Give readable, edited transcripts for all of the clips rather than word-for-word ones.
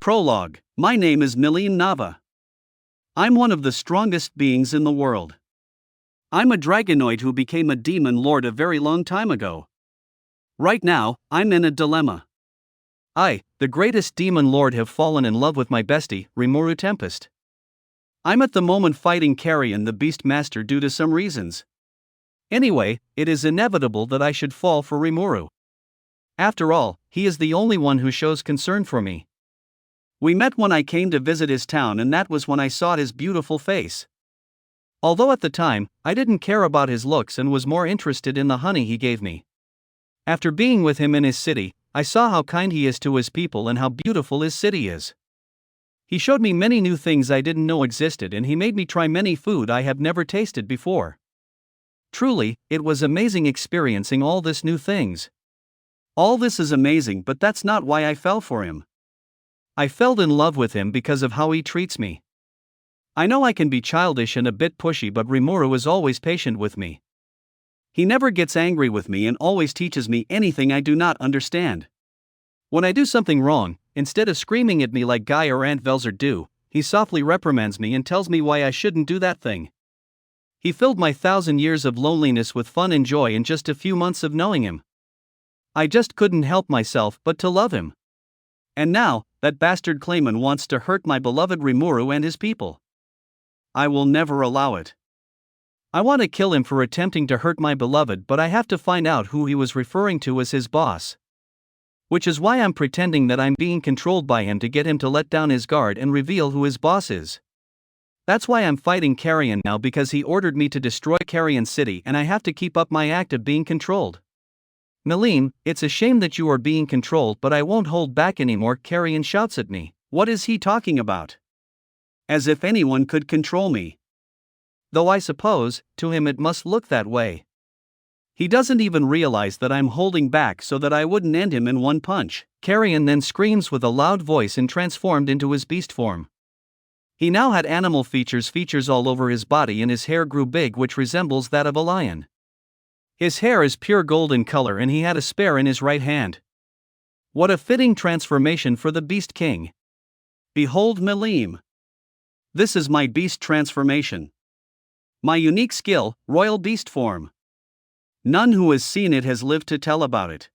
Prologue. My name is Milen. I'm one of the strongest beings in the world. I'm a dragonoid who became a demon lord a very long time ago. Right now, I'm in a dilemma. I, the greatest demon lord, have fallen in love with my bestie, Rimuru Tempest. I'm at the moment fighting Carion the Beast Master due to some reasons. Anyway, it is inevitable that I should fall for Rimuru. After all, he is the only one who shows concern for me. We met when I came to visit his town, and that was when I saw his beautiful face. Although at the time, I didn't care about his looks and was more interested in the honey he gave me. After being with him in his city, I saw how kind he is to his people and how beautiful his city is. He showed me many new things I didn't know existed, and he made me try many food I have never tasted before. Truly, it was amazing experiencing all this new things. All this is amazing, but that's not why I fell for him. I fell in love with him because of how he treats me. I know I can be childish and a bit pushy, but Rimuru is always patient with me. He never gets angry with me and always teaches me anything I do not understand. When I do something wrong, instead of screaming at me like Guy or Aunt Velzer do, he softly reprimands me and tells me why I shouldn't do that thing. He filled my 1,000 years of loneliness with fun and joy in just a few months of knowing him. I just couldn't help myself but to love him. And now, that bastard Clayman wants to hurt my beloved Rimuru and his people. I will never allow it. I want to kill him for attempting to hurt my beloved, but I have to find out who he was referring to as his boss. Which is why I'm pretending that I'm being controlled by him to get him to let down his guard and reveal who his boss is. That's why I'm fighting Carion now, because he ordered me to destroy Carion City and I have to keep up my act of being controlled. Milen, it's a shame that you are being controlled, but I won't hold back anymore, Carion shouts at me. What is he talking about? As if anyone could control me. Though I suppose, to him it must look that way. He doesn't even realize that I'm holding back so that I wouldn't end him in one punch. Carion then screams with a loud voice and transformed into his beast form. He now had animal features all over his body, and his hair grew big, which resembles that of a lion. His hair is pure gold in color, and he had a spear in his right hand. What a fitting transformation for the Beast King. Behold Milen. This is my beast transformation. My unique skill, royal beast form. None who has seen it has lived to tell about it.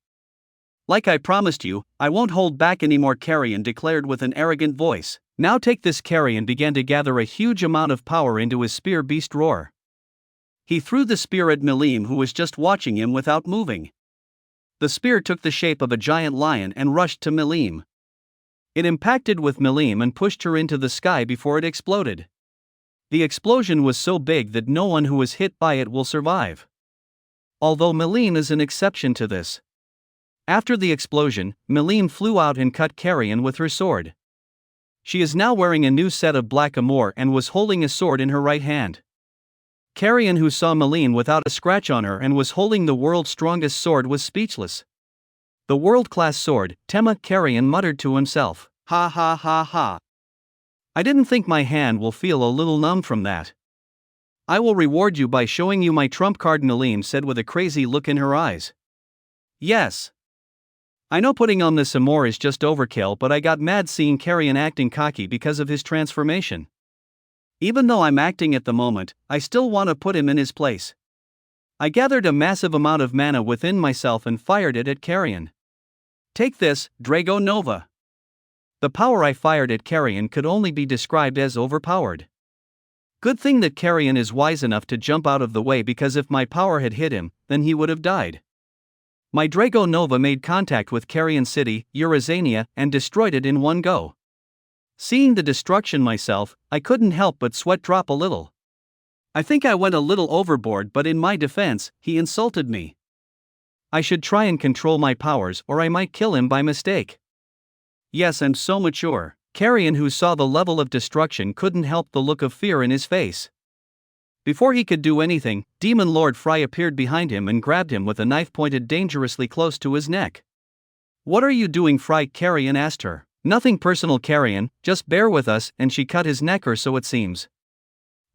Like I promised you, I won't hold back anymore, Carion declared with an arrogant voice. Now take this. Carion began to gather a huge amount of power into his spear beast roar. He threw the spear at Milen, who was just watching him without moving. The spear took the shape of a giant lion and rushed to Milen. It impacted with Milen and pushed her into the sky before it exploded. The explosion was so big that no one who was hit by it will survive. Although Milen is an exception to this. After the explosion, Milen flew out and cut Carion with her sword. She is now wearing a new set of black armor and was holding a sword in her right hand. Carion, who saw Milen without a scratch on her and was holding the world's strongest sword, was speechless. The world-class sword, Tema, Carion muttered to himself. Ha ha ha ha. I didn't think my hand will feel a little numb from that. I will reward you by showing you my trump card, Milen said with a crazy look in her eyes. Yes. I know putting on this armor is just overkill, but I got mad seeing Carion acting cocky because of his transformation. Even though I'm acting at the moment, I still want to put him in his place. I gathered a massive amount of mana within myself and fired it at Carion. Take this, Drago Nova. The power I fired at Carion could only be described as overpowered. Good thing that Carion is wise enough to jump out of the way, because if my power had hit him, then he would have died. My Drago Nova made contact with Carion City, Eurazania, and destroyed it in one go. Seeing the destruction myself, I couldn't help but sweat drop a little. I think I went a little overboard, but in my defense, he insulted me. I should try and control my powers, or I might kill him by mistake. Yes, I'm so mature. Carion, who saw the level of destruction, couldn't help the look of fear in his face. Before he could do anything, Demon Lord Fry appeared behind him and grabbed him with a knife pointed dangerously close to his neck. What are you doing, Fry? Carion asked her. Nothing personal, Carion, just bear with us, and she cut his neck, or so it seems.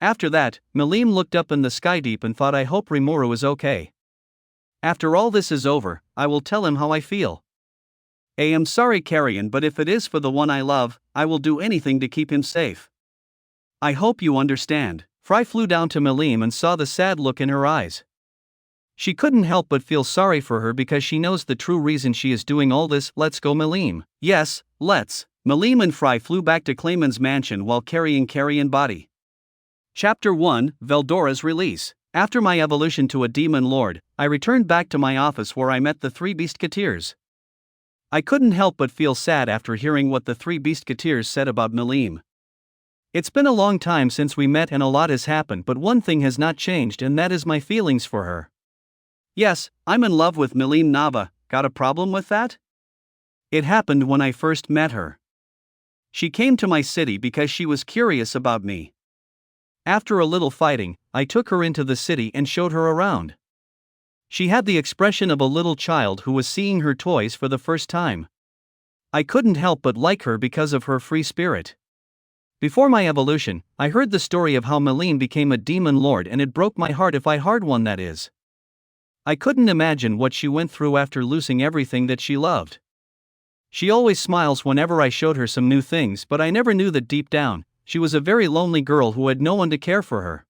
After that, Milen looked up in the sky deep and thought, I hope Rimuru is okay. After all this is over, I will tell him how I feel. I am sorry, Carion, but if it is for the one I love, I will do anything to keep him safe. I hope you understand. Fry flew down to Milim and saw the sad look in her eyes. She couldn't help but feel sorry for her because she knows the true reason she is doing all this. Let's go, Milim. Yes, let's. Milim and Fry flew back to Clayman's mansion while carrying Carion body. Chapter 1, Veldora's Release. After my evolution to a demon lord, I returned back to my office where I met the three Beastketeers. I couldn't help but feel sad after hearing what the three Beastketeers said about Milim. It's been a long time since we met and a lot has happened, but one thing has not changed, and that is my feelings for her. Yes, I'm in love with Milen Nava. Got a problem with that? It happened when I first met her. She came to my city because she was curious about me. After a little fighting, I took her into the city and showed her around. She had the expression of a little child who was seeing her toys for the first time. I couldn't help but like her because of her free spirit. Before my evolution, I heard the story of how Milen became a demon lord, and it broke my heart, if I hard one that is. I couldn't imagine what she went through after losing everything that she loved. She always smiles whenever I showed her some new things, but I never knew that deep down, she was a very lonely girl who had no one to care for her.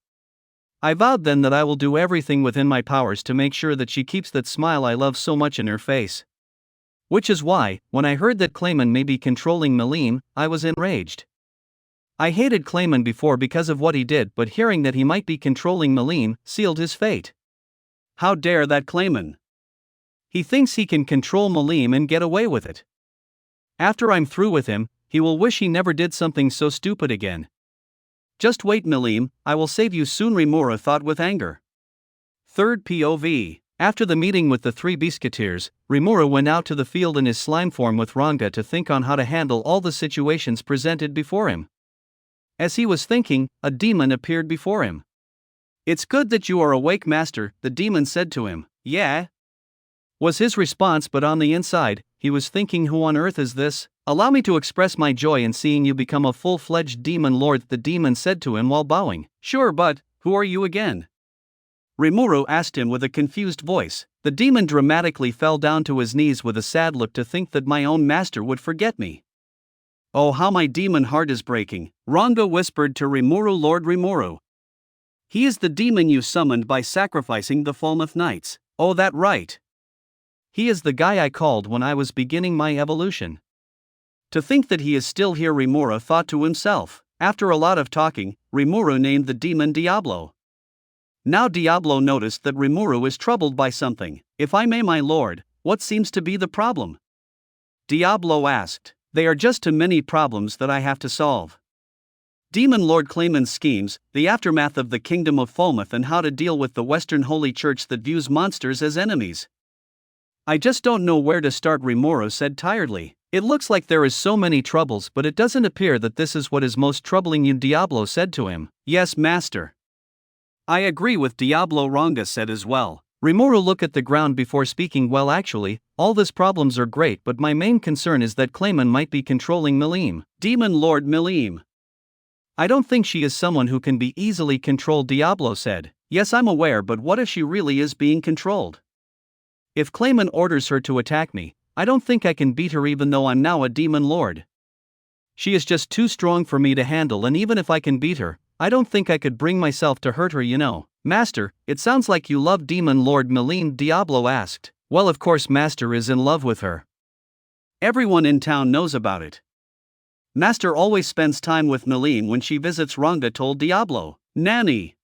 I vowed then that I will do everything within my powers to make sure that she keeps that smile I love so much in her face. Which is why, when I heard that Clayman may be controlling Milen, I was enraged. I hated Clayman before because of what he did, but hearing that he might be controlling Milen sealed his fate. How dare that Clayman? He thinks he can control Milen and get away with it. After I'm through with him, he will wish he never did something so stupid again. Just wait, Milen, I will save you soon, Rimuru thought with anger. Third POV. After the meeting with the three Beastketeers, Rimuru went out to the field in his slime form with Ranga to think on how to handle all the situations presented before him. As he was thinking, a demon appeared before him. It's good that you are awake, master, the demon said to him. Yeah? Was his response, but on the inside, he was thinking, who on earth is this? Allow me to express my joy in seeing you become a full-fledged demon lord, the demon said to him while bowing. Sure, but who are you again? Rimuru asked him with a confused voice. The demon dramatically fell down to his knees with a sad look. To think that my own master would forget me. Oh, how my demon heart is breaking, Ranga whispered to Rimuru. Lord Rimuru. He is the demon you summoned by sacrificing the Falmouth Knights. Oh, that right. He is the guy I called when I was beginning my evolution. To think that he is still here, Rimuru thought to himself. After a lot of talking, Rimuru named the demon Diablo. Now Diablo noticed that Rimuru is troubled by something. If I may, my lord, what seems to be the problem? Diablo asked. They are just too many problems that I have to solve. Demon Lord Clayman's schemes, the aftermath of the Kingdom of Falmouth, and how to deal with the Western Holy Church that views monsters as enemies. I just don't know where to start, Rimuru said tiredly. It looks like there is so many troubles, but it doesn't appear that this is what is most troubling you, Diablo said to him. Yes, master. I agree with Diablo, Ranga said as well. Rimuru looked at the ground before speaking. Well, actually, all these problems are great, but my main concern is that Clayman might be controlling Milen. Demon Lord Milen. I don't think she is someone who can be easily controlled, Diablo said. Yes, I'm aware, but what if she really is being controlled? If Clayman orders her to attack me, I don't think I can beat her even though I'm now a demon lord. She is just too strong for me to handle, and even if I can beat her, I don't think I could bring myself to hurt her, you know. Master, it sounds like you love Demon Lord Milen, Diablo asked. Well, of course Master is in love with her. Everyone in town knows about it. Master always spends time with Milen when she visits, Ranga told Diablo. Nanny.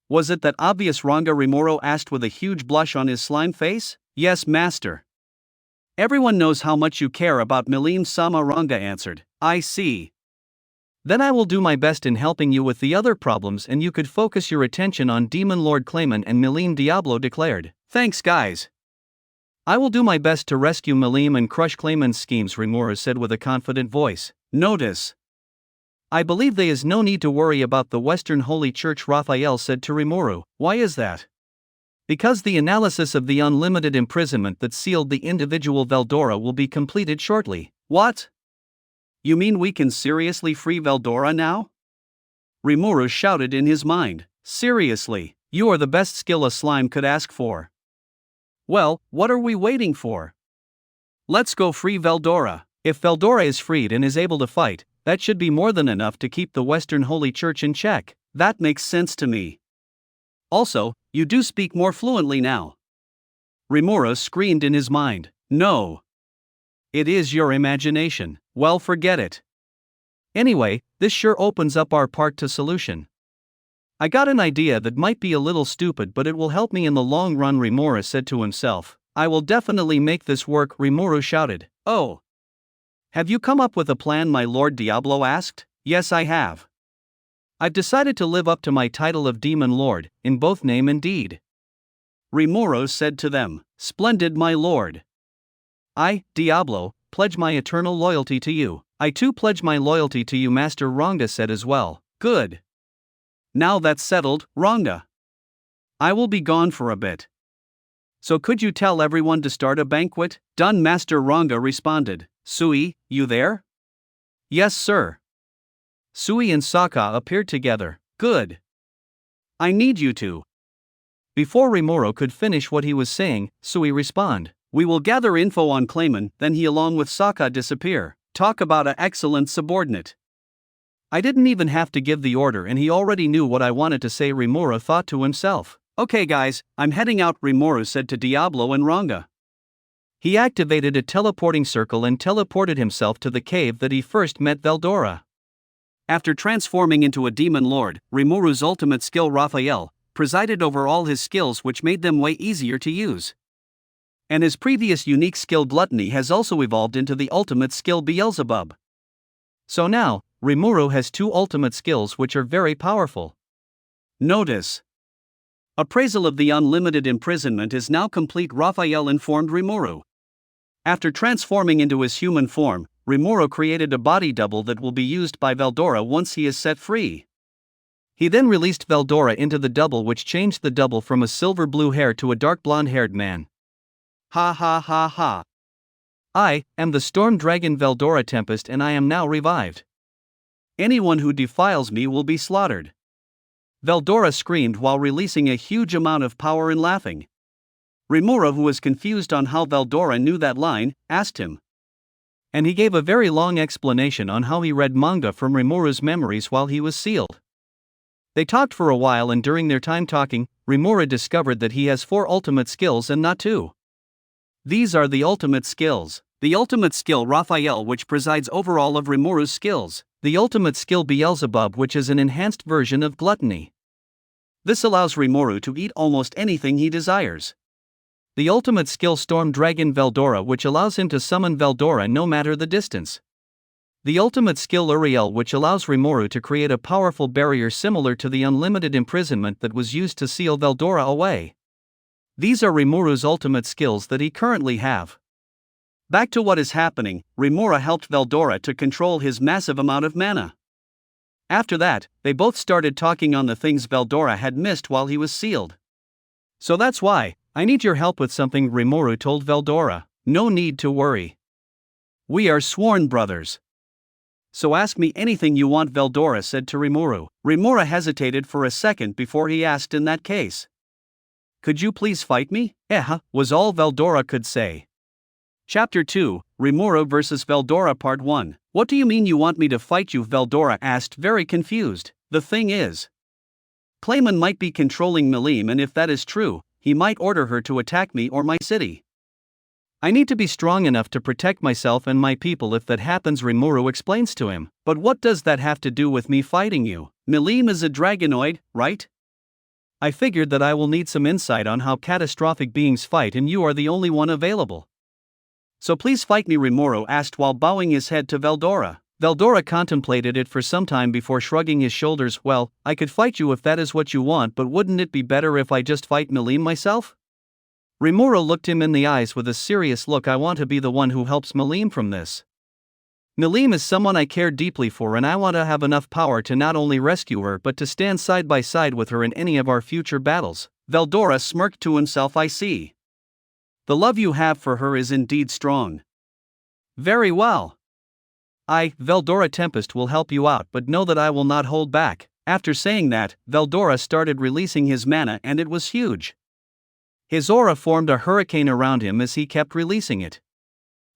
Was it that obvious, Ranga Rimuru asked with a huge blush on his slime face. Yes, master. Everyone knows how much you care about Milen-sama, Ranga answered. I see. Then I will do my best in helping you with the other problems, and you could focus your attention on Demon Lord Clayman and Milen, Diablo declared. Thanks, guys. I will do my best to rescue Milen and crush Clayman's schemes, Rimuru said with a confident voice. Notice. I believe there is no need to worry about the Western Holy Church, Raphael said to Rimuru. Why is that? Because the analysis of the unlimited imprisonment that sealed the individual Veldora will be completed shortly. What? You mean we can seriously free Veldora now? Rimuru shouted in his mind. Seriously, you are the best skill a slime could ask for. Well, what are we waiting for? Let's go free Veldora. If Veldora is freed and is able to fight, that should be more than enough to keep the Western Holy Church in check. That makes sense to me. Also, you do speak more fluently now. Rimuru screamed in his mind. No. It is your imagination. Well, forget it. Anyway, this sure opens up our part to solution. I got an idea that might be a little stupid, but it will help me in the long run, Rimuru said to himself. I will definitely make this work, Rimuru shouted. Oh. Have you come up with a plan, my lord? Diablo asked. Yes, I have. I've decided to live up to my title of Demon Lord, in both name and deed. Rimuru said to them. Splendid, my lord. I, Diablo, pledge my eternal loyalty to you. I too pledge my loyalty to you, Master Ranga said as well. Good. Now that's settled, Ranga. I will be gone for a bit. So could you tell everyone to start a banquet? Done, Master Ranga responded. Sui, you there? Yes, sir. Sui and Sokka appeared together. Good. I need you to. Before Rimuru could finish what he was saying, Sui responded. We will gather info on Clayman, then he along with Sokka disappear. Talk about an excellent subordinate. I didn't even have to give the order and he already knew what I wanted to say, Rimuru thought to himself. Okay guys, I'm heading out, Rimuru said to Diablo and Ranga. He activated a teleporting circle and teleported himself to the cave that he first met Veldora. After transforming into a demon lord, Rimuru's ultimate skill Raphael presided over all his skills, which made them way easier to use. And his previous unique skill Gluttony has also evolved into the ultimate skill Beelzebub. So now, Rimuru has two ultimate skills which are very powerful. Notice. Appraisal of the unlimited imprisonment is now complete, Raphael informed Rimuru. After transforming into his human form, Rimuru created a body double that will be used by Veldora once he is set free. He then released Veldora into the double, which changed the double from a silver blue hair to a dark blonde-haired man. Ha ha ha ha. I am the storm dragon Veldora Tempest and I am now revived. Anyone who defiles me will be slaughtered. Veldora screamed while releasing a huge amount of power and laughing. Rimuru, who was confused on how Veldora knew that line, asked him. And he gave a very long explanation on how he read manga from Rimuru's memories while he was sealed. They talked for a while, and during their time talking, Rimuru discovered that he has 4 ultimate skills and not 2. These are the ultimate skills. The ultimate skill Raphael, which presides over all of Rimuru's skills. The ultimate skill Beelzebub, which is an enhanced version of Gluttony. This allows Rimuru to eat almost anything he desires. The ultimate skill Storm Dragon Veldora, which allows him to summon Veldora no matter the distance. The ultimate skill Uriel, which allows Rimuru to create a powerful barrier similar to the unlimited imprisonment that was used to seal Veldora away. These are Rimuru's ultimate skills that he currently have. Back to what is happening, Rimuru helped Veldora to control his massive amount of mana. After that, they both started talking on the things Veldora had missed while he was sealed. So that's why, I need your help with something, Rimuru told Veldora. No need to worry. We are sworn brothers. So ask me anything you want, Veldora said to Rimuru. Rimuru hesitated for a second before he asked, in that case. Could you please fight me? Was all Veldora could say. Chapter 2, Rimuru vs Veldora Part 1. What do you mean you want me to fight you? Veldora asked, very confused. The thing is, Clayman might be controlling Milim, and if that is true, he might order her to attack me or my city. I need to be strong enough to protect myself and my people if that happens, Rimuru explains to him. But what does that have to do with me fighting you? Milim is a dragonoid, right? I figured that I will need some insight on how catastrophic beings fight, and you are the only one available. So please fight me, Rimuru asked while bowing his head to Veldora. Veldora contemplated it for some time before shrugging his shoulders. Well, I could fight you if that is what you want, but wouldn't it be better if I just fight Milen myself? Rimuru looked him in the eyes with a serious look. I want to be the one who helps Milen from this. Milen is someone I care deeply for, and I want to have enough power to not only rescue her but to stand side by side with her in any of our future battles. Veldora smirked to himself. I see. The love you have for her is indeed strong. Very well. I, Veldora Tempest, will help you out, but know that I will not hold back. After saying that, Veldora started releasing his mana, and it was huge. His aura formed a hurricane around him as he kept releasing it.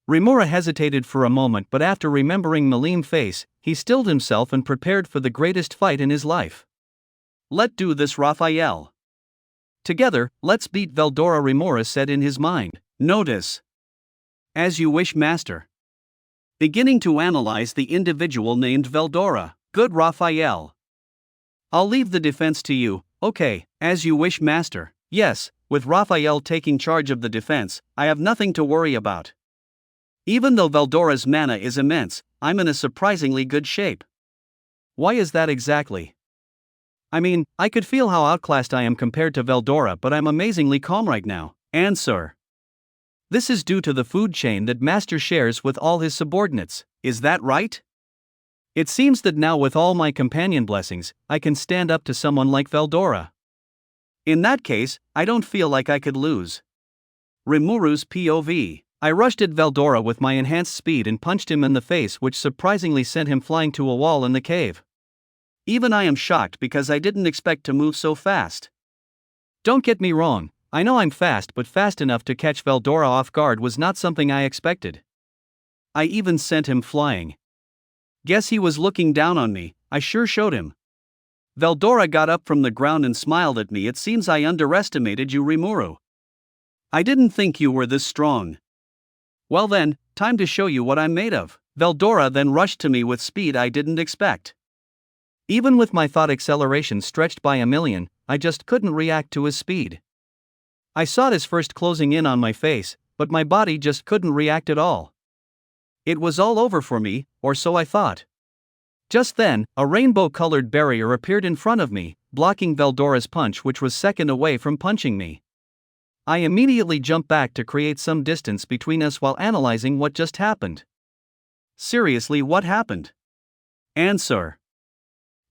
Rimuru hesitated for a moment, but after remembering Milim's face, he stilled himself and prepared for the greatest fight in his life. "Let's do this, Raphael. Together, let's beat Veldora," Rimuru said in his mind. Notice. As you wish, master. Beginning to analyze the individual named Veldora. Good, Raphael. I'll leave the defense to you. Okay, as you wish, master. Yes, with Raphael taking charge of the defense, I have nothing to worry about. Even though Veldora's mana is immense, I'm in a surprisingly good shape. Why is that exactly? I mean, I could feel how outclassed I am compared to Veldora, but I'm amazingly calm right now. Answer. This is due to the food chain that Master shares with all his subordinates. Is that right? It seems that now, with all my companion blessings, I can stand up to someone like Veldora. In that case, I don't feel like I could lose. Rimuru's POV. I rushed at Veldora with my enhanced speed and punched him in the face, which surprisingly sent him flying to a wall in the cave. Even I am shocked because I didn't expect to move so fast. Don't get me wrong, I know I'm fast, but fast enough to catch Veldora off guard was not something I expected. I even sent him flying. Guess he was looking down on me. I sure showed him. Veldora got up from the ground and smiled at me. It seems I underestimated you, Rimuru. I didn't think you were this strong. Well then, time to show you what I'm made of. Veldora then rushed to me with speed I didn't expect. Even with my thought acceleration stretched by a million, I just couldn't react to his speed. I saw his first closing in on my face, but my body just couldn't react at all. It was all over for me, or so I thought. Just then, a rainbow-colored barrier appeared in front of me, blocking Veldora's punch, which was second away from punching me. I immediately jumped back to create some distance between us while analyzing what just happened. Seriously, what happened? Answer.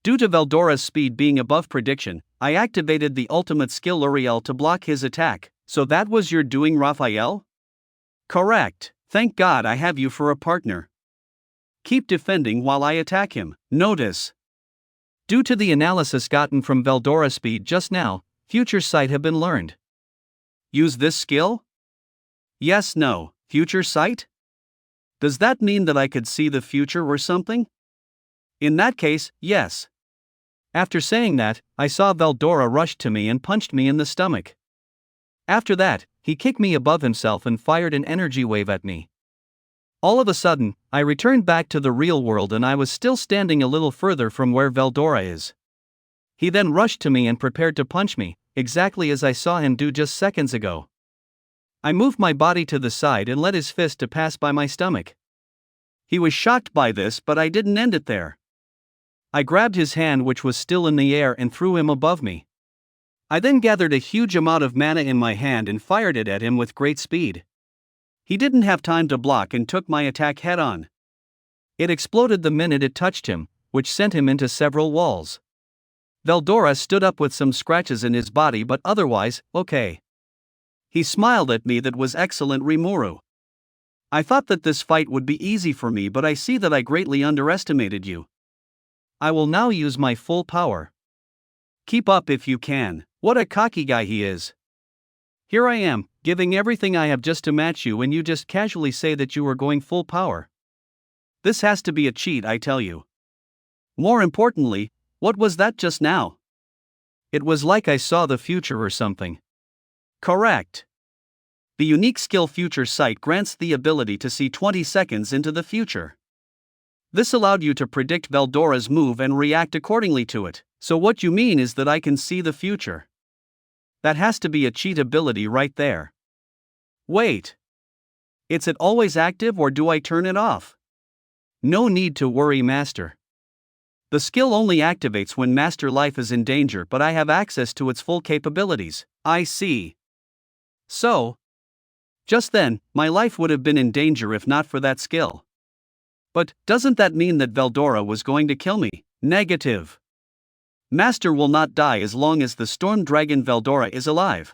Due to Veldora's speed being above prediction, I activated the ultimate skill Uriel to block his attack. So that was your doing, Raphael? Correct. Thank God I have you for a partner. Keep defending while I attack him. Notice. Due to the analysis gotten from Veldora's speed just now, future sight have been learned. Use this skill? Yes, no. Future sight? Does that mean that I could see the future or something? In that case, yes. After saying that, I saw Veldora rush to me and punched me in the stomach. After that, he kicked me above himself and fired an energy wave at me. All of a sudden, I returned back to the real world and I was still standing a little further from where Veldora is. He then rushed to me and prepared to punch me, exactly as I saw him do just seconds ago. I moved my body to the side and let his fist to pass by my stomach. He was shocked by this, but I didn't end it there. I grabbed his hand, which was still in the air, and threw him above me. I then gathered a huge amount of mana in my hand and fired it at him with great speed. He didn't have time to block and took my attack head on. It exploded the minute it touched him, which sent him into several walls. Veldora stood up with some scratches in his body, but otherwise, okay. He smiled at me. That was excellent, Rimuru. I thought that this fight would be easy for me, but I see that I greatly underestimated you. I will now use my full power. Keep up if you can. What a cocky guy he is. Here I am, giving everything I have just to match you, and you just casually say that you are going full power. This has to be a cheat, I tell you. More importantly, what was that just now? It was like I saw the future or something. Correct. The unique skill Future Sight grants the ability to see 20 seconds into the future. This allowed you to predict Veldora's move and react accordingly to it. So what you mean is that I can see the future. That has to be a cheat ability right there. Wait. Is it always active or do I turn it off? No need to worry, Master. The skill only activates when Master life is in danger, but I have access to its full capabilities. I see. So, just then, my life would have been in danger if not for that skill. But, doesn't that mean that Veldora was going to kill me? Negative. Master will not die as long as the Storm Dragon Veldora is alive.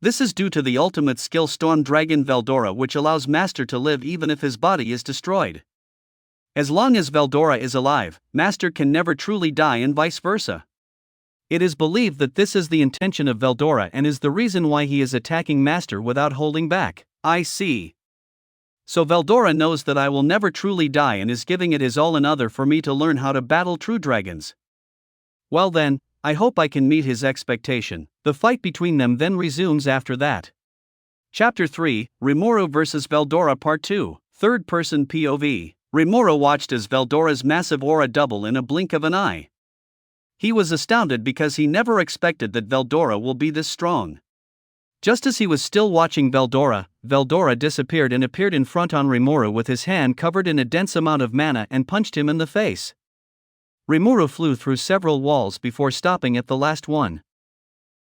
This is due to the ultimate skill Storm Dragon Veldora, which allows Master to live even if his body is destroyed. As long as Veldora is alive, Master can never truly die and vice versa. It is believed that this is the intention of Veldora and is the reason why he is attacking Master without holding back. I see. So Veldora knows that I will never truly die and is giving it his all in order for me to learn how to battle true dragons. Well then, I hope I can meet his expectation. The fight between them then resumes after that. Chapter 3, Rimuru vs Veldora Part 2, Third Person POV. Rimuru watched as Veldora's massive aura double in a blink of an eye. He was astounded because he never expected that Veldora will be this strong. Just as he was still watching Veldora disappeared and appeared in front on Rimuru with his hand covered in a dense amount of mana and punched him in the face. Rimuru flew through several walls before stopping at the last one.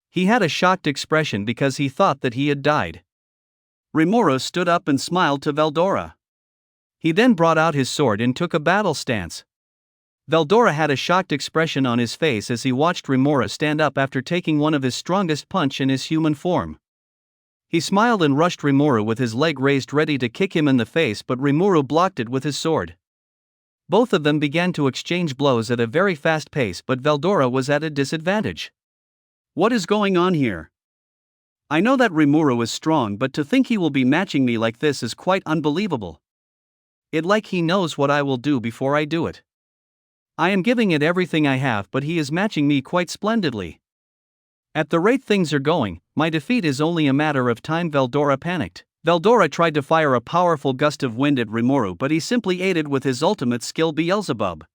He had a shocked expression because he thought that he had died. Rimuru stood up and smiled to Veldora. He then brought out his sword and took a battle stance. Veldora had a shocked expression on his face as he watched Rimuru stand up after taking one of his strongest punch in his human form. He smiled and rushed Rimuru with his leg raised ready to kick him in the face, but Rimuru blocked it with his sword. Both of them began to exchange blows at a very fast pace, but Veldora was at a disadvantage. What is going on here? I know that Rimuru is strong, but to think he will be matching me like this is quite unbelievable. It's like he knows what I will do before I do it. I am giving it everything I have, but he is matching me quite splendidly. At the rate things are going, my defeat is only a matter of time. Veldora panicked. Veldora tried to fire a powerful gust of wind at Rimuru, but he simply aided with his ultimate skill Beelzebub.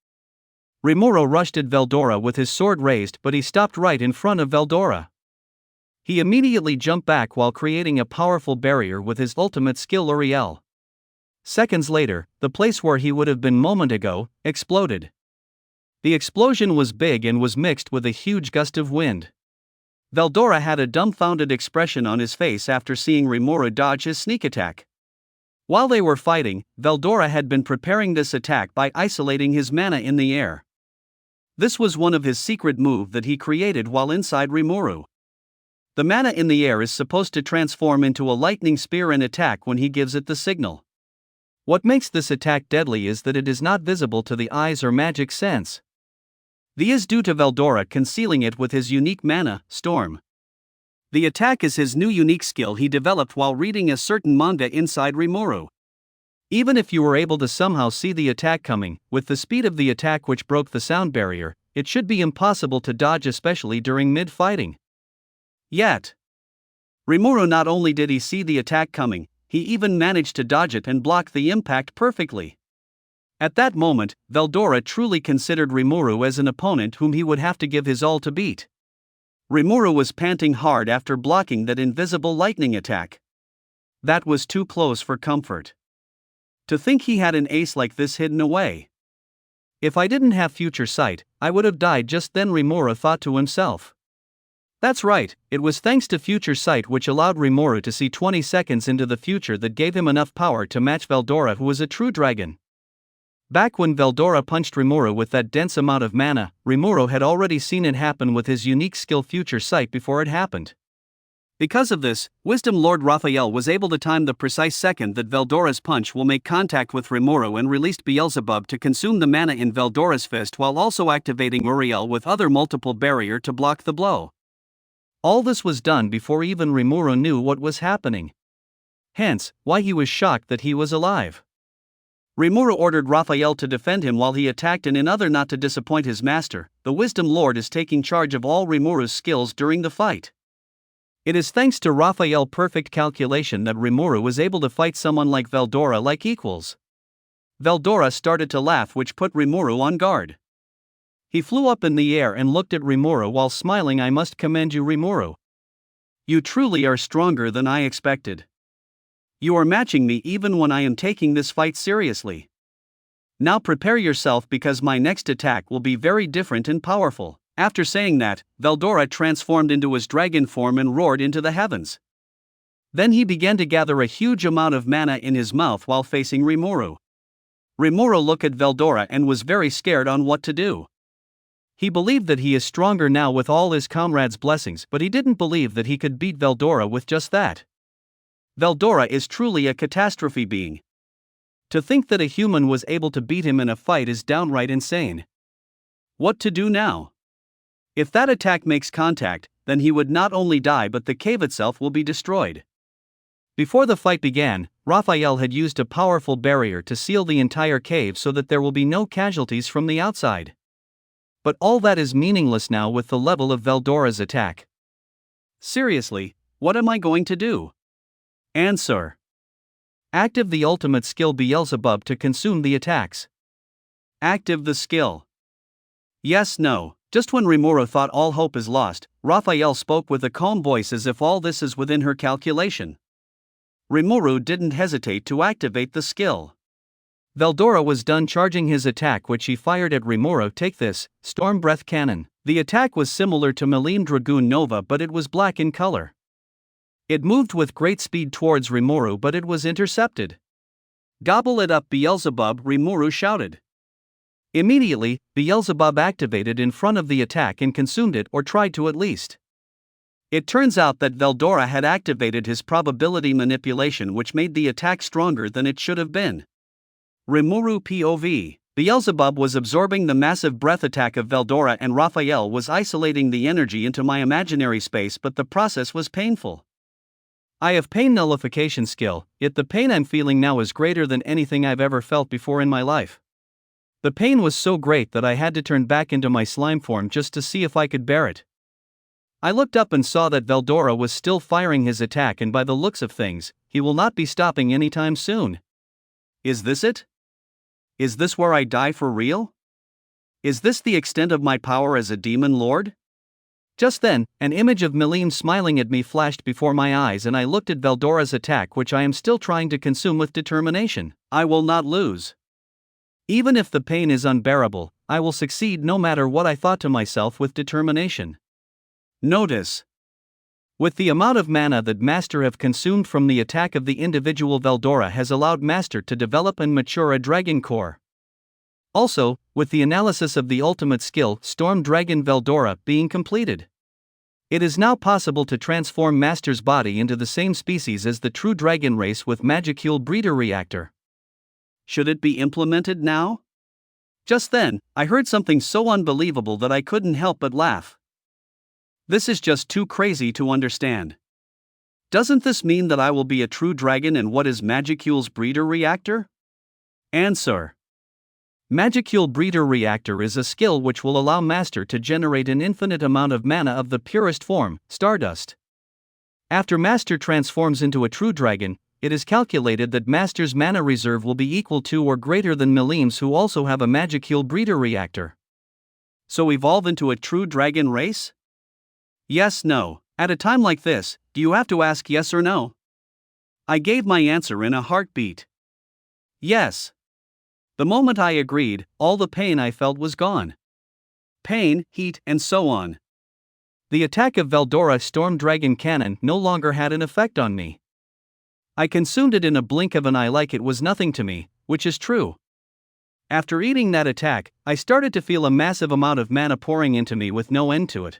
Rimuru rushed at Veldora with his sword raised, but he stopped right in front of Veldora. He immediately jumped back while creating a powerful barrier with his ultimate skill Uriel. Seconds later, the place where he would have been a moment ago exploded. The explosion was big and was mixed with a huge gust of wind. Veldora had a dumbfounded expression on his face after seeing Rimuru dodge his sneak attack. While they were fighting, Veldora had been preparing this attack by isolating his mana in the air. This was one of his secret moves that he created while inside Rimuru. The mana in the air is supposed to transform into a lightning spear and attack when he gives it the signal. What makes this attack deadly is that it is not visible to the eyes or magic sense. This is due to Veldora concealing it with his unique mana, Storm. The attack is his new unique skill he developed while reading a certain manga inside Rimuru. Even if you were able to somehow see the attack coming, with the speed of the attack which broke the sound barrier, it should be impossible to dodge, especially during mid-fighting. Yet, Rimuru not only did he see the attack coming, he even managed to dodge it and block the impact perfectly. At that moment, Veldora truly considered Rimuru as an opponent whom he would have to give his all to beat. Rimuru was panting hard after blocking that invisible lightning attack. That was too close for comfort. To think he had an ace like this hidden away. If I didn't have future sight, I would have died just then, Rimuru thought to himself. That's right, it was thanks to future sight which allowed Rimuru to see 20 seconds into the future that gave him enough power to match Veldora, who was a true dragon. Back when Veldora punched Rimuru with that dense amount of mana, Rimuru had already seen it happen with his unique skill Future Sight before it happened. Because of this, Wisdom Lord Raphael was able to time the precise second that Veldora's punch will make contact with Rimuru and released Beelzebub to consume the mana in Veldora's fist while also activating Uriel with other multiple barrier to block the blow. All this was done before even Rimuru knew what was happening. Hence, why he was shocked that he was alive. Rimuru ordered Raphael to defend him while he attacked, and in order not to disappoint his master, the Wisdom Lord is taking charge of all Rimuru's skills during the fight. It is thanks to Raphael's perfect calculation that Rimuru was able to fight someone like Veldora like equals. Veldora started to laugh, which put Rimuru on guard. He flew up in the air and looked at Rimuru while smiling. I must commend you, Rimuru. You truly are stronger than I expected. You are matching me even when I am taking this fight seriously. Now prepare yourself because my next attack will be very different and powerful. After saying that, Veldora transformed into his dragon form and roared into the heavens. Then he began to gather a huge amount of mana in his mouth while facing Rimuru. Rimuru looked at Veldora and was very scared on what to do. He believed that he is stronger now with all his comrades' blessings, but he didn't believe that he could beat Veldora with just that. Veldora is truly a catastrophe being. To think that a human was able to beat him in a fight is downright insane. What to do now? If that attack makes contact, then he would not only die but the cave itself will be destroyed. Before the fight began, Raphael had used a powerful barrier to seal the entire cave so that there will be no casualties from the outside. But all that is meaningless now with the level of Veldora's attack. Seriously, what am I going to do? Answer. Active the ultimate skill Beelzebub to consume the attacks. Active the skill. Yes, no. Just when Rimuru thought all hope is lost, Raphael spoke with a calm voice as if all this is within her calculation. Rimuru didn't hesitate to activate the skill. Veldora was done charging his attack, which he fired at Rimuru. Take this, Storm Breath Cannon. The attack was similar to Milim Dragoon Nova, but it was black in color. It moved with great speed towards Rimuru, but it was intercepted. Gobble it up, Beelzebub, Rimuru shouted. Immediately, Beelzebub activated in front of the attack and consumed it, or tried to at least. It turns out that Veldora had activated his probability manipulation, which made the attack stronger than it should have been. Rimuru POV. Beelzebub was absorbing the massive breath attack of Veldora and Raphael was isolating the energy into my imaginary space, but the process was painful. I have pain nullification skill, yet the pain I'm feeling now is greater than anything I've ever felt before in my life. The pain was so great that I had to turn back into my slime form just to see if I could bear it. I looked up and saw that Veldora was still firing his attack, and by the looks of things, he will not be stopping anytime soon. Is this it? Is this where I die for real? Is this the extent of my power as a demon lord? Just then, an image of Milen smiling at me flashed before my eyes, and I looked at Veldora's attack, which I am still trying to consume with determination. I will not lose. Even if the pain is unbearable, I will succeed no matter what, I thought to myself with determination. Notice. With the amount of mana that Master have consumed from the attack of the individual, Veldora has allowed Master to develop and mature a dragon core. Also, with the analysis of the ultimate skill, Storm Dragon Veldora, being completed, it is now possible to transform Master's body into the same species as the true dragon race with Magicule Breeder Reactor. Should it be implemented now? Just then, I heard something so unbelievable that I couldn't help but laugh. This is just too crazy to understand. Doesn't this mean that I will be a true dragon, and what is Magicule's Breeder Reactor? Answer. Magicule Breeder Reactor is a skill which will allow Master to generate an infinite amount of mana of the purest form, Stardust. After Master transforms into a true dragon, it is calculated that Master's mana reserve will be equal to or greater than Milim's, who also have a Magicule Breeder Reactor. So evolve into a true dragon race? Yes, no. At a time like this, do you have to ask yes or no? I gave my answer in a heartbeat. Yes. The moment I agreed, all the pain I felt was gone. Pain, heat, and so on. The attack of Veldora Storm Dragon Cannon no longer had an effect on me. I consumed it in a blink of an eye like it was nothing to me, which is true. After eating that attack, I started to feel a massive amount of mana pouring into me with no end to it.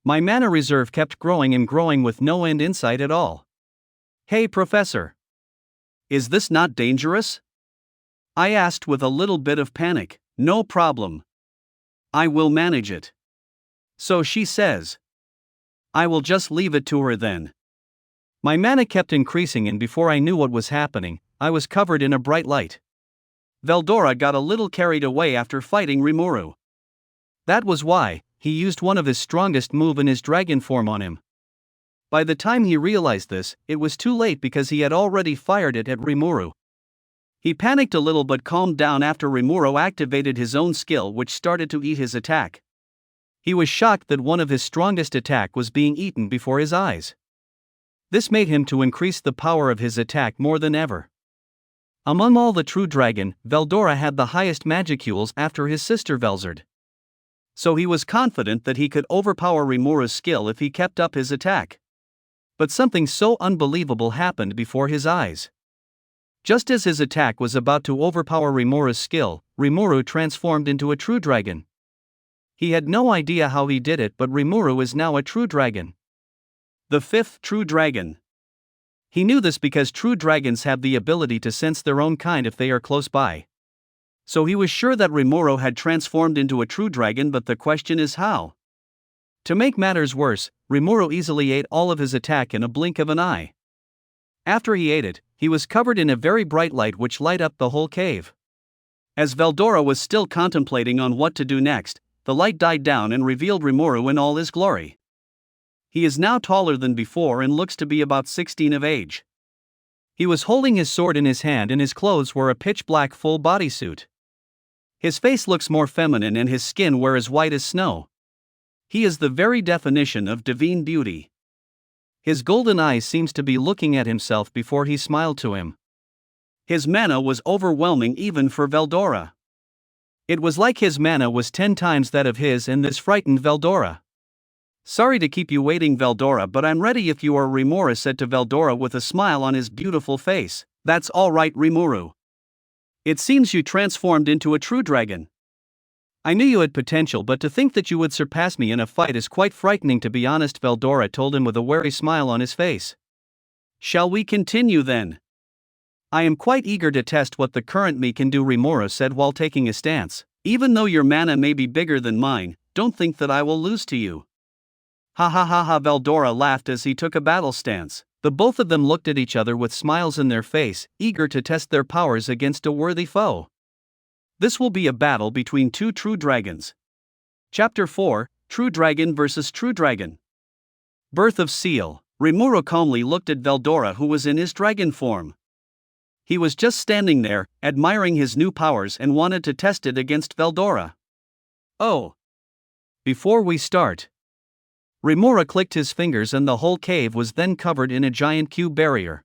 My mana reserve kept growing and growing with no end in sight at all. Hey, Professor. Is this not dangerous? I asked with a little bit of panic. No problem. I will manage it. So she says. I will just leave it to her then. My mana kept increasing, and before I knew what was happening, I was covered in a bright light. Veldora got a little carried away after fighting Rimuru. That was why he used one of his strongest moves in his dragon form on him. By the time he realized this, it was too late because he had already fired it at Rimuru. He panicked a little but calmed down after Rimuru activated his own skill, which started to eat his attack. He was shocked that one of his strongest attack was being eaten before his eyes. This made him to increase the power of his attack more than ever. Among all the true dragon, Veldora had the highest magicules after his sister Velzard. So he was confident that he could overpower Rimuru's skill if he kept up his attack. But something so unbelievable happened before his eyes. Just as his attack was about to overpower Rimuru's skill, Rimuru transformed into a true dragon. He had no idea how he did it, but Rimuru is now a true dragon. The fifth true dragon. He knew this because true dragons have the ability to sense their own kind if they are close by. So he was sure that Rimuru had transformed into a true dragon, but the question is how? To make matters worse, Rimuru easily ate all of his attack in a blink of an eye. After he ate it, He was covered in a very bright light which lit up the whole cave. As Veldora was still contemplating on what to do next, the light died down and revealed Rimuru in all his glory. He is now taller than before and looks to be about 16 of age. He was holding his sword in his hand and his clothes were a pitch-black full bodysuit. His face looks more feminine and his skin were as white as snow. He is the very definition of divine beauty. His golden eyes seems to be looking at himself before he smiled to him. His mana was overwhelming even for Veldora. It was like his mana was 10 times that of his and this frightened Veldora. "Sorry to keep you waiting, Veldora, but I'm ready if you are," Rimuru said to Veldora with a smile on his beautiful face. "That's all right, Rimuru. It seems you transformed into a true dragon. I knew you had potential, but to think that you would surpass me in a fight is quite frightening, to be honest," Veldora told him with a wary smile on his face. "Shall we continue then? I am quite eager to test what the current me can do," Rimuru said while taking a stance. "Even though your mana may be bigger than mine, don't think that I will lose to you." "Ha ha ha ha," Veldora laughed as he took a battle stance. The both of them looked at each other with smiles in their face, eager to test their powers against a worthy foe. This will be a battle between two true dragons. Chapter 4, True Dragon vs. True Dragon. Birth of Seal. Rimuru calmly looked at Veldora, who was in his dragon form. He was just standing there, admiring his new powers and wanted to test it against Veldora. "Oh. Before we start." Rimuru clicked his fingers and the whole cave was then covered in a giant cube barrier.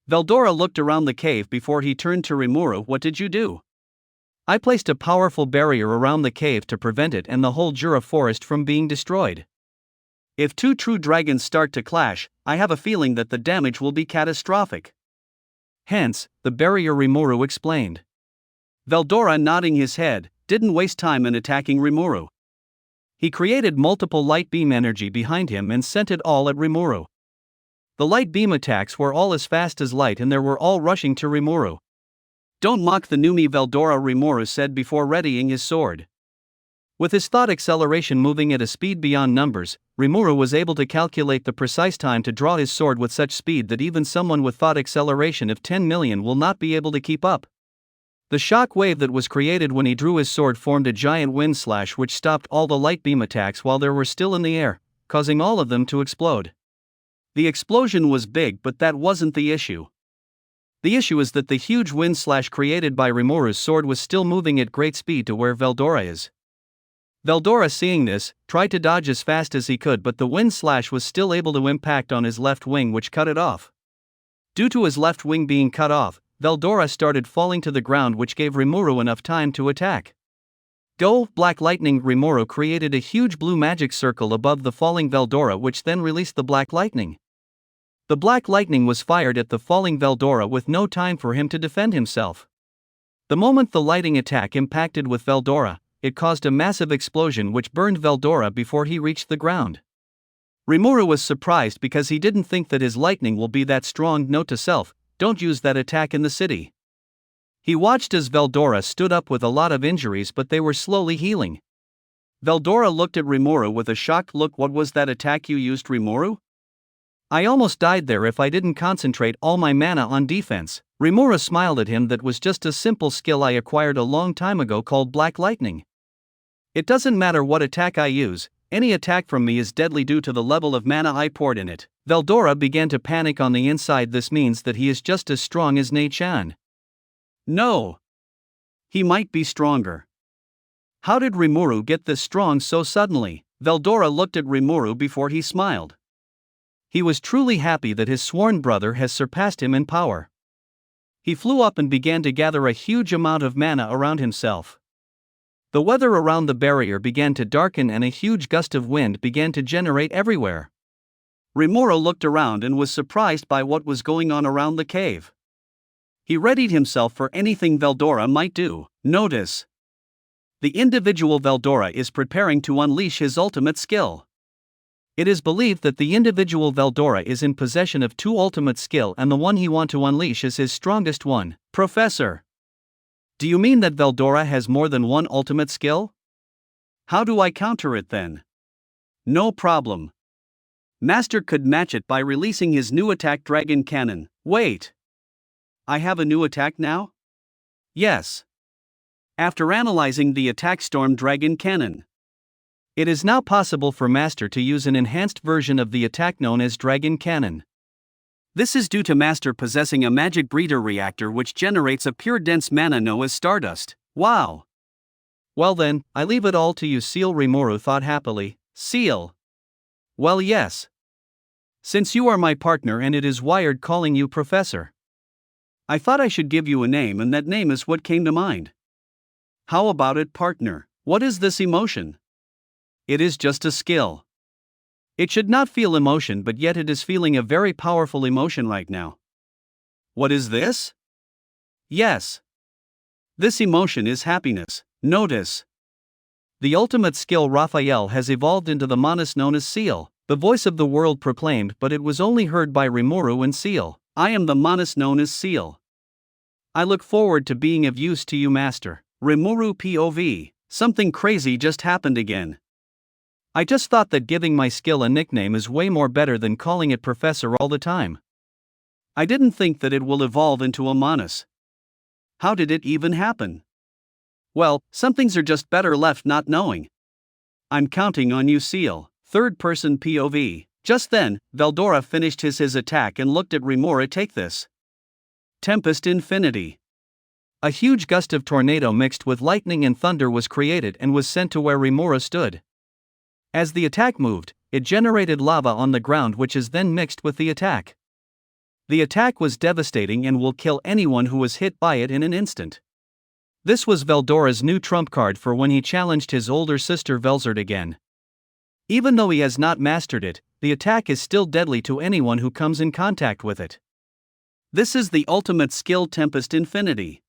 Veldora looked around the cave before he turned to Rimuru. "What did you do?" "I placed a powerful barrier around the cave to prevent it and the whole Jura forest from being destroyed. If two true dragons start to clash, I have a feeling that the damage will be catastrophic. Hence, the barrier," Rimuru explained. Veldora, nodding his head, didn't waste time in attacking Rimuru. He created multiple light beam energy behind him and sent it all at Rimuru. The light beam attacks were all as fast as light and they were all rushing to Rimuru. "Don't mock the new me, Veldora," Rimuru said before readying his sword. With his thought acceleration moving at a speed beyond numbers, Rimuru was able to calculate the precise time to draw his sword with such speed that even someone with thought acceleration of 10 million will not be able to keep up. The shock wave that was created when he drew his sword formed a giant wind slash which stopped all the light beam attacks while they were still in the air, causing all of them to explode. The explosion was big, but that wasn't the issue. The issue is that the huge wind slash created by Rimuru's sword was still moving at great speed to where Veldora is. Veldora, seeing this, tried to dodge as fast as he could, but the wind slash was still able to impact on his left wing, which cut it off. Due to his left wing being cut off, Veldora started falling to the ground, which gave Rimuru enough time to attack. Go, Black Lightning! Rimuru created a huge blue magic circle above the falling Veldora, which then released the Black Lightning. The Black Lightning was fired at the falling Veldora with no time for him to defend himself. The moment the lightning attack impacted with Veldora, it caused a massive explosion which burned Veldora before he reached the ground. Rimuru was surprised because he didn't think that his lightning will be that strong. Note to self: don't use that attack in the city. He watched as Veldora stood up with a lot of injuries, but they were slowly healing. Veldora looked at Rimuru with a shocked look. "What was that attack you used, Rimuru? I almost died there if I didn't concentrate all my mana on defense." Rimuru smiled at him. "That was just a simple skill I acquired a long time ago called Black Lightning. It doesn't matter what attack I use, any attack from me is deadly due to the level of mana I poured in it." Veldora began to panic on the inside. This means that he is just as strong as Nei-chan. No. He might be stronger. How did Rimuru get this strong so suddenly? Veldora looked at Rimuru before he smiled. He was truly happy that his sworn brother has surpassed him in power. He flew up and began to gather a huge amount of mana around himself. The weather around the barrier began to darken and a huge gust of wind began to generate everywhere. Rimuru looked around and was surprised by what was going on around the cave. He readied himself for anything Veldora might do. Notice: the individual Veldora is preparing to unleash his ultimate skill. It is believed that the individual Veldora is in possession of two ultimate skill and the one he wants to unleash is his strongest one. Professor, do you mean that Veldora has more than one ultimate skill? How do I counter it then? No problem. Master could match it by releasing his new attack, Dragon Cannon. Wait. I have a new attack now? Yes. After analyzing the attack Storm Dragon Cannon. It is now possible for Master to use an enhanced version of the attack known as Dragon Cannon. This is due to Master possessing a magic breeder reactor which generates a pure dense mana known as Stardust. Wow! Well then, I leave it all to you, Seal, Rimuru thought happily. Seal? Well, yes. Since you are my partner and it is wired calling you Professor. I thought I should give you a name, and that name is what came to mind. How about it, partner? What is this emotion? It is just a skill. It should not feel emotion, but yet it is feeling a very powerful emotion right now. What is this? Yes. This emotion is happiness. Notice. The ultimate skill Raphael has evolved into the Manus known as Seal, the voice of the world proclaimed, but it was only heard by Rimuru and Seal. I am the Manus known as Seal. I look forward to being of use to you, Master. Rimuru POV. Something crazy just happened again. I just thought that giving my skill a nickname is way more better than calling it Professor all the time. I didn't think that it will evolve into a Manus. How did it even happen? Well, some things are just better left not knowing. I'm counting on you, Seal. Third person POV. Just then, Veldora finished his attack and looked at Rimuru. Take this. Tempest Infinity. A huge gust of tornado mixed with lightning and thunder was created and was sent to where Rimuru stood. As the attack moved, it generated lava on the ground, which is then mixed with the attack. The attack was devastating and will kill anyone who was hit by it in an instant. This was Veldora's new trump card for when he challenged his older sister Velzard again. Even though he has not mastered it, the attack is still deadly to anyone who comes in contact with it. This is the ultimate skill, Tempest Infinity.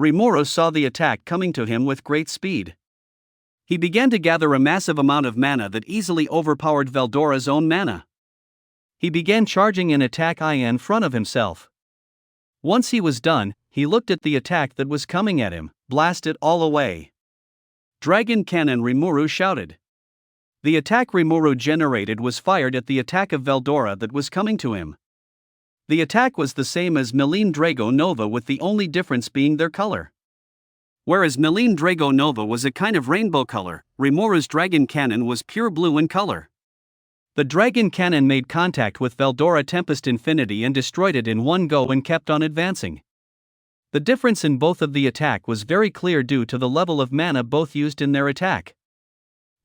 Rimuru saw the attack coming to him with great speed. He began to gather a massive amount of mana that easily overpowered Veldora's own mana. He began charging an attack in front of himself. Once he was done, he looked at the attack that was coming at him. Blast it all away. Dragon Cannon, Rimuru shouted. The attack Rimuru generated was fired at the attack of Veldora that was coming to him. The attack was the same as Milen Drago Nova, with the only difference being their color. Whereas Milen Drago Nova was a kind of rainbow color, Rimuru's Dragon Cannon was pure blue in color. The Dragon Cannon made contact with Veldora Tempest Infinity and destroyed it in one go and kept on advancing. The difference in both of the attack was very clear due to the level of mana both used in their attack.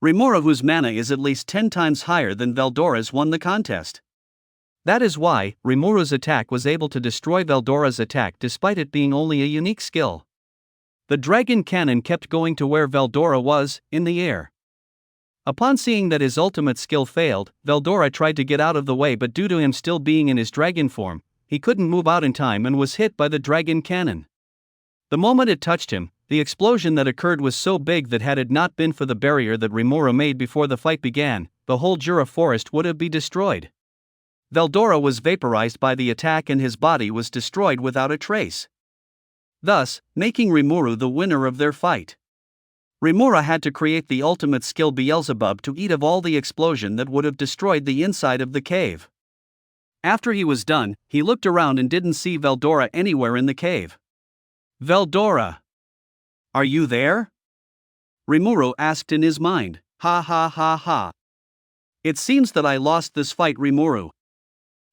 Rimuru, whose mana is at least 10 times higher than Veldora's, won the contest. That is why Rimuru's attack was able to destroy Veldora's attack despite it being only a unique skill. The Dragon Cannon kept going to where Veldora was, in the air. Upon seeing that his ultimate skill failed, Veldora tried to get out of the way, but due to him still being in his dragon form, he couldn't move out in time and was hit by the Dragon Cannon. The moment it touched him, the explosion that occurred was so big that had it not been for the barrier that Rimuru made before the fight began, the whole Jura forest would have been destroyed. Veldora was vaporized by the attack and his body was destroyed without a trace, thus making Rimuru the winner of their fight. Rimuru had to create the ultimate skill Beelzebub to eat of all the explosion that would have destroyed the inside of the cave. After he was done, he looked around and didn't see Veldora anywhere in the cave. Veldora! Are you there? Rimuru asked in his mind. Ha ha ha ha. It seems that I lost this fight, Rimuru.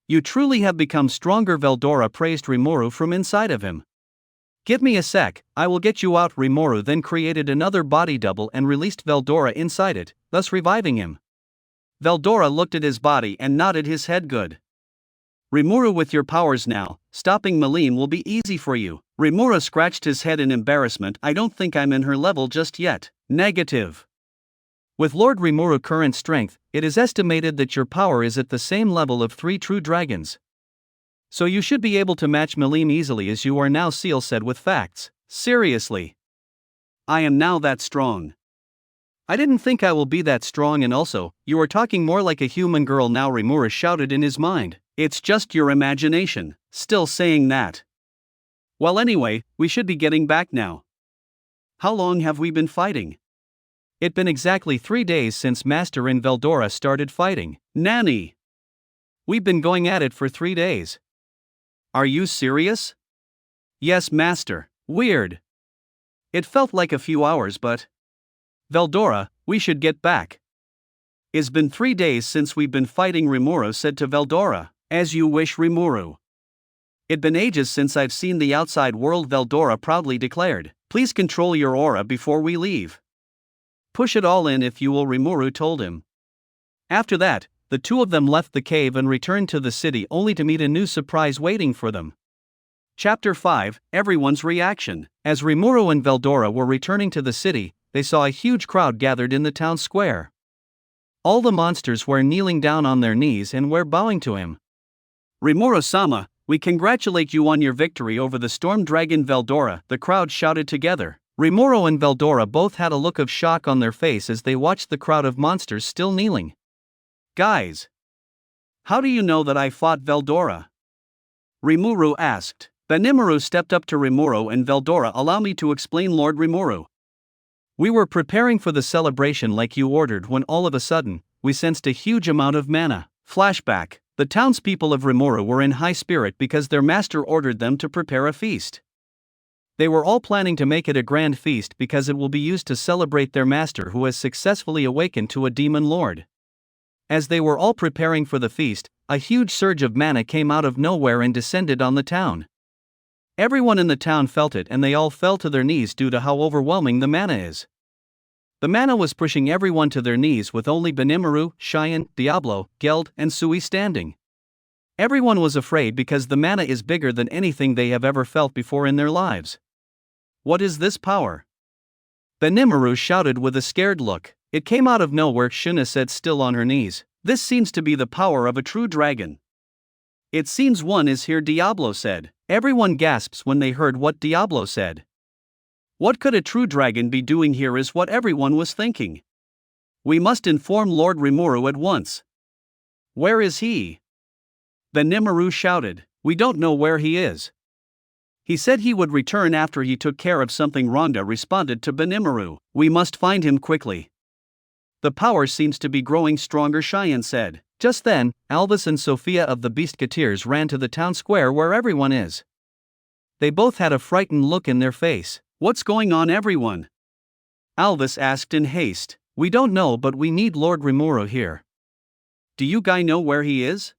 You truly have become stronger, Veldora praised Rimuru from inside of him. Give me a sec, I will get you out. Rimuru then created another body double and released Veldora inside it, thus reviving him. Veldora looked at his body and nodded his head. Good. Rimuru, with your powers now, stopping Milen will be easy for you. Rimuru scratched his head in embarrassment. I don't think I'm in her level just yet. Negative. With Lord Rimuru current strength, it is estimated that your power is at the same level of 3 true dragons. So you should be able to match Milen easily as you are now, Seal said with facts. Seriously? I am now that strong. I didn't think I will be that strong, and also, you are talking more like a human girl now, Rimuru shouted in his mind. It's just your imagination, still saying that. Well, anyway, we should be getting back now. How long have we been fighting? It's been exactly 3 days since Master and Veldora started fighting. Nanny! We've been going at it for 3 days. Are you serious? Yes, master. Weird. It felt like a few hours, but. Veldora, we should get back. It's been 3 days since we've been fighting, Rimuru said to Veldora. As you wish, Rimuru. It's been ages since I've seen the outside world, Veldora proudly declared. Please control your aura before we leave. Push it all in if you will, Rimuru told him. After that, the two of them left the cave and returned to the city only to meet a new surprise waiting for them. Chapter 5, Everyone's Reaction. As Rimuru and Veldora were returning to the city, they saw a huge crowd gathered in the town square. All the monsters were kneeling down on their knees and were bowing to him. Rimuru-sama, we congratulate you on your victory over the storm dragon Veldora, the crowd shouted together. Rimuru and Veldora both had a look of shock on their face as they watched the crowd of monsters still kneeling. Guys, how do you know that I fought Veldora? Rimuru asked. Benimaru stepped up to Rimuru and Veldora. Allow me to explain, Lord Rimuru. We were preparing for the celebration like you ordered when all of a sudden, we sensed a huge amount of mana. Flashback. The townspeople of Rimuru were in high spirit because their master ordered them to prepare a feast. They were all planning to make it a grand feast because it will be used to celebrate their master who has successfully awakened to a demon lord. As they were all preparing for the feast, a huge surge of mana came out of nowhere and descended on the town. Everyone in the town felt it and they all fell to their knees due to how overwhelming the mana is. The mana was pushing everyone to their knees with only Benimaru, Carion, Diablo, Geld, and Sui standing. Everyone was afraid because the mana is bigger than anything they have ever felt before in their lives. What is this power? Benimaru shouted with a scared look. It came out of nowhere, Shuna said, still on her knees. This seems to be the power of a true dragon. It seems one is here, Diablo said. Everyone gasps when they heard what Diablo said. What could a true dragon be doing here is what everyone was thinking. We must inform Lord Rimuru at once. Where is he? Benimaru shouted. We don't know where he is. He said he would return after he took care of something. Rhonda responded to Benimaru. We must find him quickly. The power seems to be growing stronger, Cheyenne said. Just then, Alvis and Sophia of the Beastketeers ran to the town square where everyone is. They both had a frightened look in their face. What's going on, everyone? Alvis asked in haste. We don't know, but we need Lord Rimuru here. Do you guys know where he is?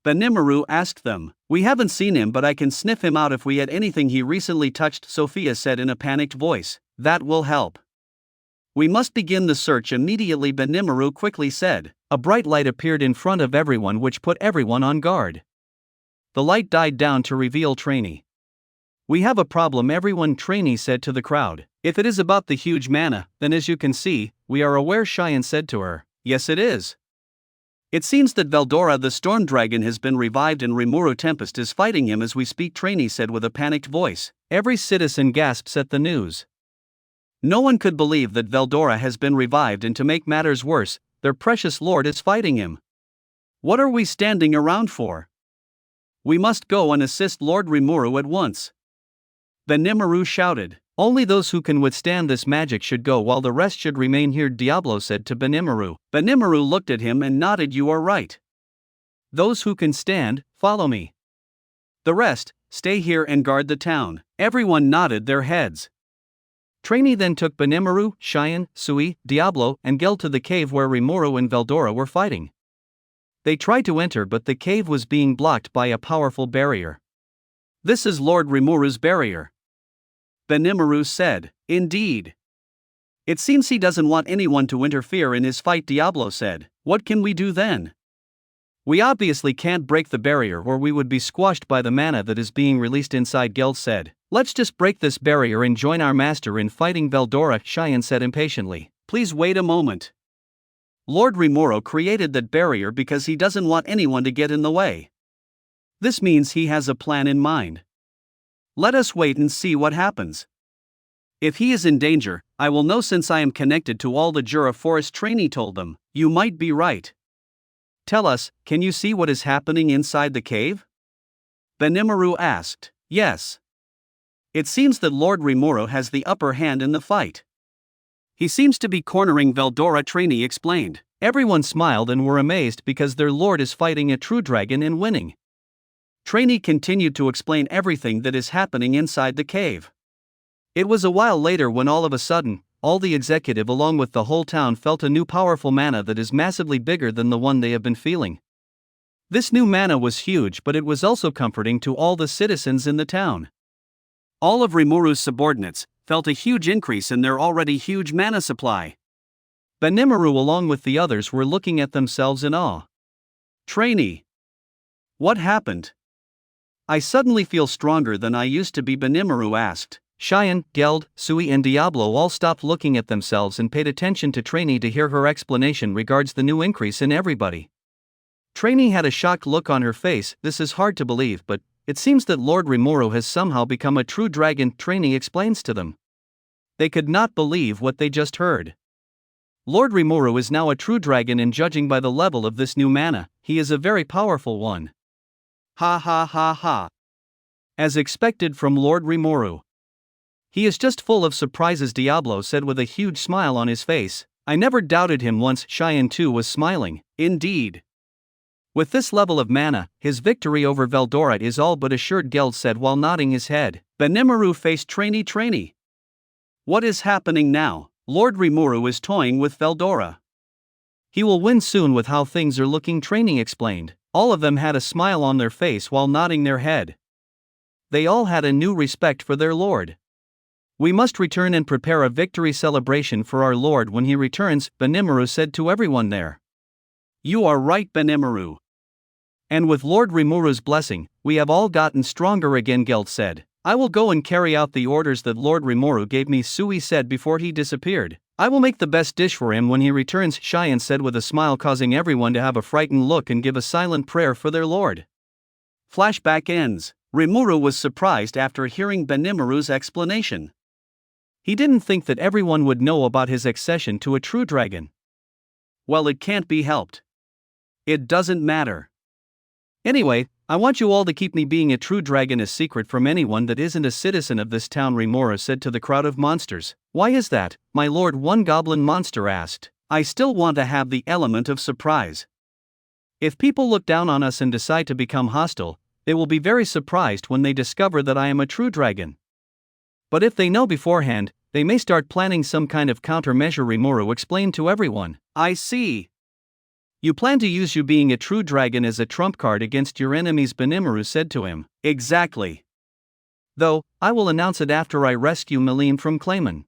Benimaru asked them. We haven't seen him, but I can sniff him out if we had anything he recently touched, Sophia said in a panicked voice. That will help. We must begin the search immediately, Benimaru quickly said. A bright light appeared in front of everyone which put everyone on guard. The light died down to reveal Trainee. We have a problem, everyone, Trainee said to the crowd. If it is about the huge mana, then as you can see, we are aware, Cheyenne said to her. Yes, it is. It seems that Veldora the Storm Dragon has been revived and Rimuru Tempest is fighting him as we speak, Trainee said with a panicked voice. Every citizen gasps at the news. No one could believe that Veldora has been revived, and to make matters worse, their precious lord is fighting him. What are we standing around for? We must go and assist Lord Rimuru at once. Benimaru shouted. Only those who can withstand this magic should go while the rest should remain here, Diablo said to Benimaru. Benimaru looked at him and nodded. You are right. Those who can stand, follow me. The rest, stay here and guard the town. Everyone nodded their heads. Trainee then took Benimaru, Cheyenne, Sui, Diablo, and Geld to the cave where Rimuru and Veldora were fighting. They tried to enter, but the cave was being blocked by a powerful barrier. This is Lord Rimuru's barrier. Benimaru said. Indeed. It seems he doesn't want anyone to interfere in his fight, Diablo said. What can we do then? We obviously can't break the barrier or we would be squashed by the mana that is being released inside, Geld said. Let's just break this barrier and join our master in fighting Veldora, Cheyenne said impatiently. Please wait a moment. Lord Rimuru created that barrier because he doesn't want anyone to get in the way. This means he has a plan in mind. Let us wait and see what happens. If he is in danger, I will know since I am connected to all the Jura Forest, Trainee told them. You might be right. Tell us, can you see what is happening inside the cave? Benimaru asked. Yes. It seems that Lord Rimuru has the upper hand in the fight. He seems to be cornering Veldora, Trainee explained. Everyone smiled and were amazed because their lord is fighting a true dragon and winning. Trainee continued to explain everything that is happening inside the cave. It was a while later when all of a sudden, all the executive along with the whole town felt a new powerful mana that is massively bigger than the one they have been feeling. This new mana was huge, but it was also comforting to all the citizens in the town. All of Rimuru's subordinates felt a huge increase in their already huge mana supply. Rimuru along with the others were looking at themselves in awe. Trainee. What happened? I suddenly feel stronger than I used to be, Rimuru asked. Carion, Geld, Sui and Diablo all stopped looking at themselves and paid attention to Trainee to hear her explanation regards the new increase in everybody. Trainee had a shocked look on her face. This is hard to believe, but it seems that Lord Rimuru has somehow become a true dragon, Trainee explains to them. They could not believe what they just heard. Lord Rimuru is now a true dragon, and judging by the level of this new mana, he is a very powerful one. Ha ha ha ha. As expected from Lord Rimuru. He is just full of surprises, Diablo said with a huge smile on his face. I never doubted him once. Carion too was smiling. Indeed. With this level of mana, his victory over Veldora is all but assured, Geld said while nodding his head. Rimuru faced Trainee. What is happening now? Lord Rimuru is toying with Veldora. He will win soon with how things are looking, Trainee explained. All of them had a smile on their face while nodding their head. They all had a new respect for their lord. We must return and prepare a victory celebration for our lord when he returns, Rimuru said to everyone there. You are right, Rimuru. And with Lord Rimuru's blessing, we have all gotten stronger again, Geld said. I will go and carry out the orders that Lord Rimuru gave me, Sui said before he disappeared. I will make the best dish for him when he returns, Carion said with a smile, causing everyone to have a frightened look and give a silent prayer for their lord. Flashback ends. Rimuru was surprised after hearing Benimaru's explanation. He didn't think that everyone would know about his accession to a true dragon. Well, it can't be helped. It doesn't matter. Anyway, I want you all to keep me being a true dragon a secret from anyone that isn't a citizen of this town, Rimuru said to the crowd of monsters. Why is that, my lord? One goblin monster asked. I still want to have the element of surprise. If people look down on us and decide to become hostile, they will be very surprised when they discover that I am a true dragon. But if they know beforehand, they may start planning some kind of countermeasure, Rimuru explained to everyone. I see. You plan to use you being a true dragon as a trump card against your enemies, Rimuru said to him. Exactly. Though, I will announce it after I rescue Milen from Clayman.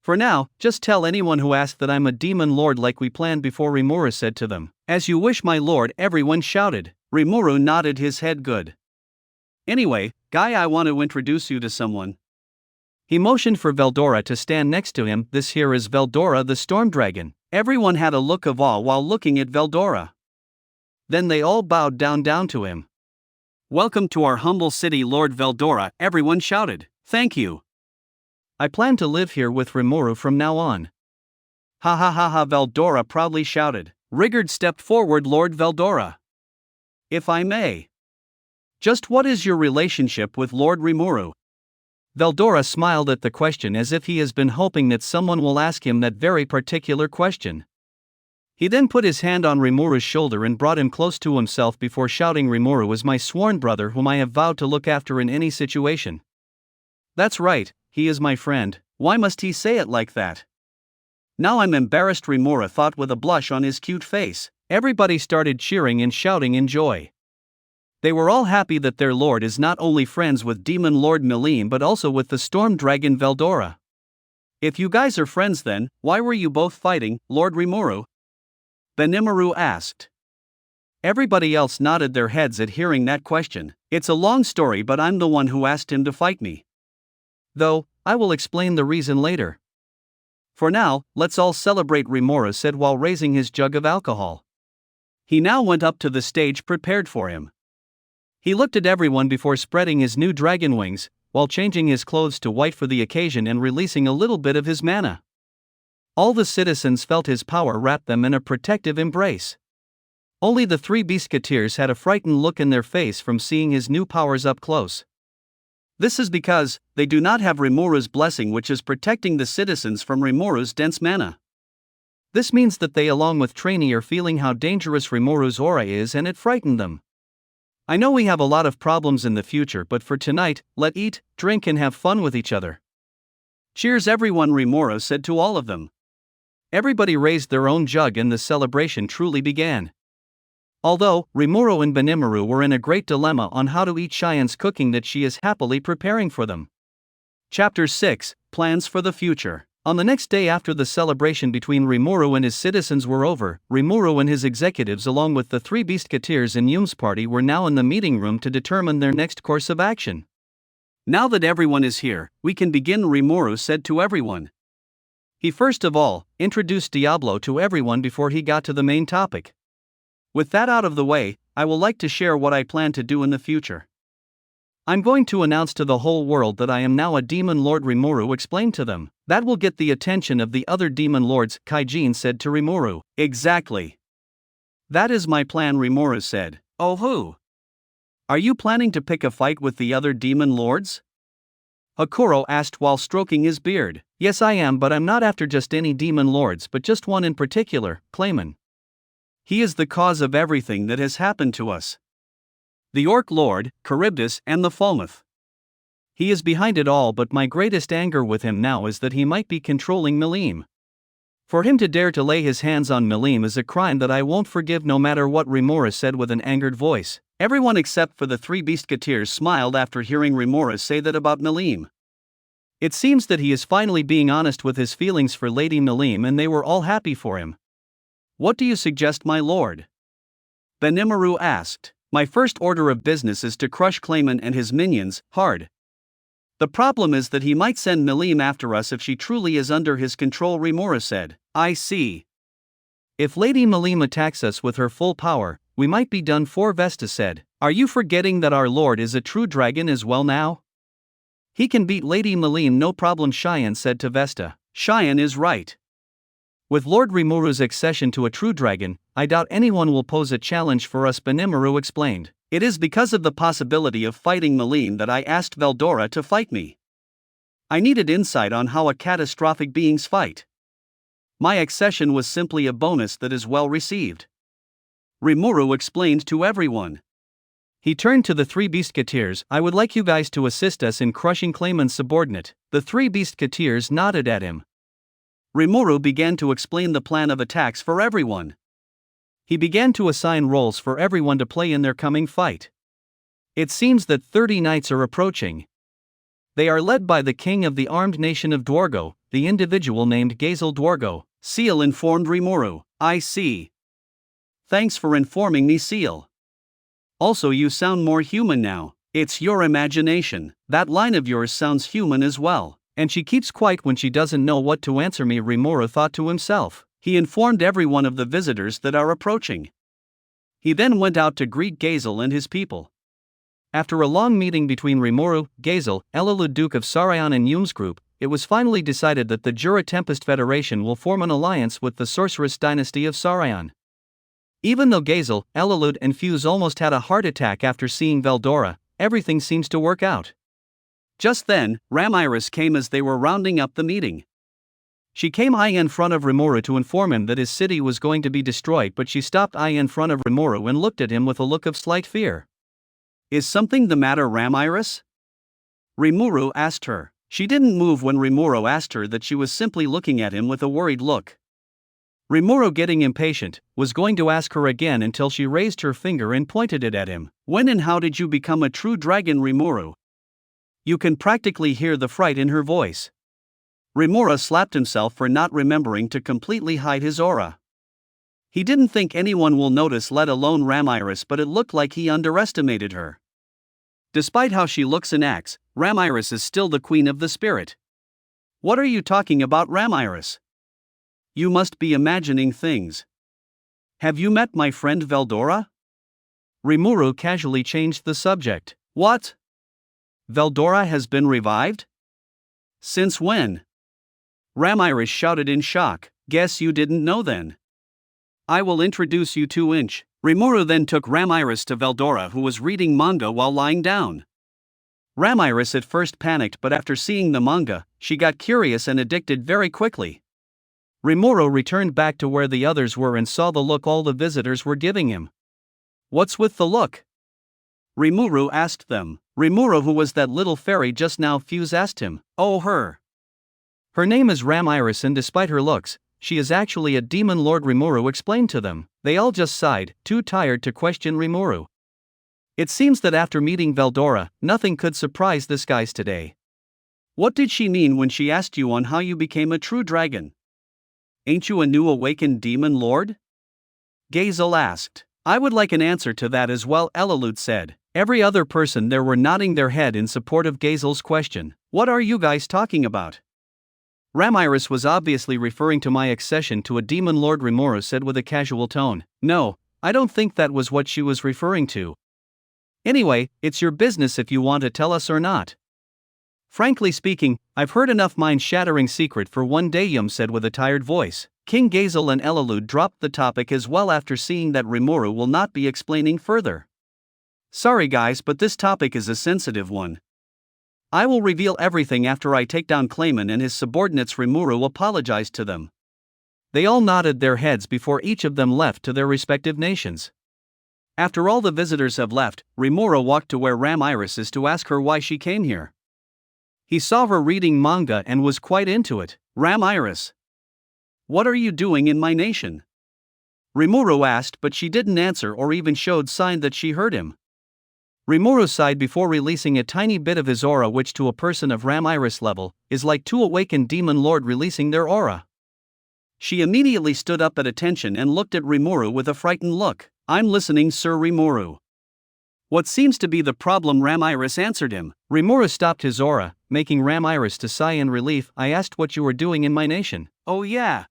For now, just tell anyone who asks that I'm a demon lord like we planned before, Rimuru said to them. As you wish, my lord, everyone shouted. Rimuru nodded his head good. Anyway, Guy, I want to introduce you to someone. He motioned for Veldora to stand next to him. This here is Veldora the Storm Dragon. Everyone had a look of awe while looking at Veldora. Then they all bowed down to him. Welcome to our humble city, Lord Veldora, everyone shouted. Thank you. I plan to live here with Rimuru from now on. Ha ha ha ha, Veldora proudly shouted. Rigard stepped forward. Lord Veldora. If I may. Just what is your relationship with Lord Rimuru? Veldora smiled at the question as if he has been hoping that someone will ask him that very particular question. He then put his hand on Rimuru's shoulder and brought him close to himself before shouting, Rimuru is my sworn brother whom I have vowed to look after in any situation. That's right, he is my friend. Why must he say it like that? Now I'm embarrassed, Rimuru thought with a blush on his cute face. Everybody started cheering and shouting in joy. They were all happy that their lord is not only friends with Demon Lord Milen but also with the Storm Dragon Veldora. If you guys are friends, then why were you both fighting, Lord Rimuru? Benimaru asked. Everybody else nodded their heads at hearing that question. It's a long story, but I'm the one who asked him to fight me. Though, I will explain the reason later. For now, let's all celebrate, Rimuru said while raising his jug of alcohol. He now went up to the stage prepared for him. He looked at everyone before spreading his new dragon wings, while changing his clothes to white for the occasion and releasing a little bit of his mana. All the citizens felt his power wrap them in a protective embrace. Only the three Biscuiteers had a frightened look in their face from seeing his new powers up close. This is because they do not have Rimuru's blessing, which is protecting the citizens from Rimuru's dense mana. This means that they along with Trainee are feeling how dangerous Rimuru's aura is, and it frightened them. I know we have a lot of problems in the future, but for tonight, let's eat, drink, and have fun with each other. Cheers, everyone, Rimuru said to all of them. Everybody raised their own jug and the celebration truly began. Although Rimuru and Benimaru were in a great dilemma on how to eat Cheyenne's cooking that she is happily preparing for them. Chapter 6, Plans for the Future. On the next day after the celebration between Rimuru and his citizens were over, Rimuru and his executives along with the three Beastketeers and Yum's party were now in the meeting room to determine their next course of action. Now that everyone is here, we can begin, Rimuru said to everyone. He first of all introduced Diablo to everyone before he got to the main topic. With that out of the way, I will like to share what I plan to do in the future. I'm going to announce to the whole world that I am now a demon lord, Rimuru explained to them. That will get the attention of the other demon lords, Kaijin said to Rimuru. Exactly. That is my plan, Rimuru said. Oh who? Are you planning to pick a fight with the other demon lords? Hakuro asked while stroking his beard. Yes, I am, but I'm not after just any demon lords but just one in particular, Clayman. He is the cause of everything that has happened to us. The Orc Lord, Charybdis, and the Falmouth. He is behind it all, but my greatest anger with him now is that he might be controlling Milim. For him to dare to lay his hands on Milim is a crime that I won't forgive no matter what, Rimuru said with an angered voice. Everyone except for the three Beastketeers smiled after hearing Rimuru say that about Milim. It seems that he is finally being honest with his feelings for Lady Milim and they were all happy for him. What do you suggest, my lord? Benimaru asked. My first order of business is to crush Clayman and his minions, hard. The problem is that he might send Milim after us if she truly is under his control, Rimuru said. I see. If Lady Milim attacks us with her full power, we might be done for, Vesta said. Are you forgetting that our lord is a true dragon as well now? He can beat Lady Milim no problem, Cheyenne said to Vesta. Cheyenne is right. With Lord Rimuru's accession to a true dragon, I doubt anyone will pose a challenge for us, Benimaru explained. It is because of the possibility of fighting Milen that I asked Veldora to fight me. I needed insight on how a catastrophic beings fight. My accession was simply a bonus that is well received. Rimuru explained to everyone. He turned to the three Beastketeers. I would like you guys to assist us in crushing Clayman's subordinate. The three Beastketeers nodded at him. Rimuru began to explain the plan of attacks for everyone. He began to assign roles for everyone to play in their coming fight. It seems that 30 knights are approaching. They are led by the king of the armed nation of Dwargo, the individual named Gazel Dwargo. Seal informed Rimuru. I see. Thanks for informing me, Seal. Also, you sound more human now. It's your imagination. That line of yours sounds human as well. And she keeps quiet when she doesn't know what to answer me, Rimuru thought to himself. He informed everyone of the visitors that are approaching. He then went out to greet Gazel and his people. After a long meeting between Rimuru, Gazel, Elilud Duke of Carion and Yum's group, it was finally decided that the Jura Tempest Federation will form an alliance with the sorceress dynasty of Carion. Even though Gazel, Elilud and Fuse almost had a heart attack after seeing Veldora, everything seems to work out. Just then, Ramiris came as they were rounding up the meeting. She came in front of Rimuru to inform him that his city was going to be destroyed, but she stopped in front of Rimuru and looked at him with a look of slight fear. Is something the matter, Ramiris? Rimuru asked her. She didn't move when Rimuru asked her that. She was simply looking at him with a worried look. Rimuru, getting impatient, was going to ask her again until she raised her finger and pointed it at him. When and how did you become a true dragon, Rimuru? You can practically hear the fright in her voice. Rimuru slapped himself for not remembering to completely hide his aura. He didn't think anyone will notice, let alone Ramiris, but it looked like he underestimated her. Despite how she looks and acts, Ramiris is still the queen of the spirit. What are you talking about, Ramiris? You must be imagining things. Have you met my friend Veldora? Rimuru casually changed the subject. What? Veldora has been revived? Since when? Ramiris shouted in shock. Guess you didn't know then. I will introduce you to Inch. Rimuru then took Ramiris to Veldora, who was reading manga while lying down. Ramiris at first panicked, but after seeing the manga, she got curious and addicted very quickly. Rimuru returned back to where the others were and saw the look all the visitors were giving him. What's with the look? Rimuru asked them. Rimuru, who was that little fairy just now? Fuse asked him. Oh, her. Her name is Ramiris, and despite her looks, she is actually a demon lord, Rimuru explained to them. They all just sighed, too tired to question Rimuru. It seems that after meeting Veldora, nothing could surprise this guys today. What did she mean when she asked you on how you became a true dragon? Ain't you a new awakened demon lord? Gazel asked. I would like an answer to that as well, Elalut said. Every other person there were nodding their head in support of Gazel's question. What are you guys talking about? Ramiris was obviously referring to my accession to a demon lord, Rimuru said with a casual tone. No, I don't think that was what she was referring to. Anyway, it's your business if you want to tell us or not. Frankly speaking, I've heard enough mind-shattering secret for one day, Yum said with a tired voice. King Gazel and Elalut dropped the topic as well after seeing that Rimuru will not be explaining further. Sorry guys, but this topic is a sensitive one. I will reveal everything after I take down Clayman and his subordinates. Rimuru apologized to them. They all nodded their heads before each of them left to their respective nations. After all the visitors have left, Rimuru walked to where Ramiris is to ask her why she came here. He saw her reading manga and was quite into it. Ramiris, what are you doing in my nation? Rimuru asked, but she didn't answer or even showed sign that she heard him. Rimuru sighed before releasing a tiny bit of his aura, which to a person of Ramiris' level, is like two awakened demon lord releasing their aura. She immediately stood up at attention and looked at Rimuru with a frightened look. I'm listening, Sir Rimuru. What seems to be the problem? Ramiris answered him. Rimuru stopped his aura, making Ramiris to sigh in relief. I asked what you were doing in my nation. Oh yeah.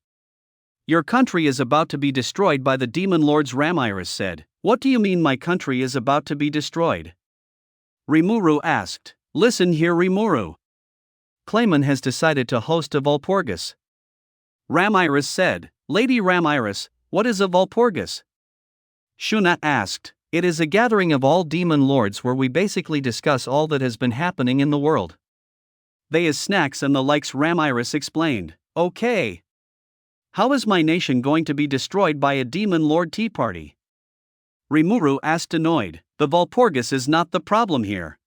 Your country is about to be destroyed by the demon lords, Ramiris said. What do you mean my country is about to be destroyed? Rimuru asked. Listen here, Rimuru. Clayman has decided to host a Walpurgis. Ramiris said. Lady Ramiris, what is a Walpurgis? Shuna asked. It is a gathering of all demon lords where we basically discuss all that has been happening in the world. They is snacks and the likes, Ramiris explained. Okay. How is my nation going to be destroyed by a demon lord tea party? Rimuru asked, annoyed. The Walpurgis is not the problem here.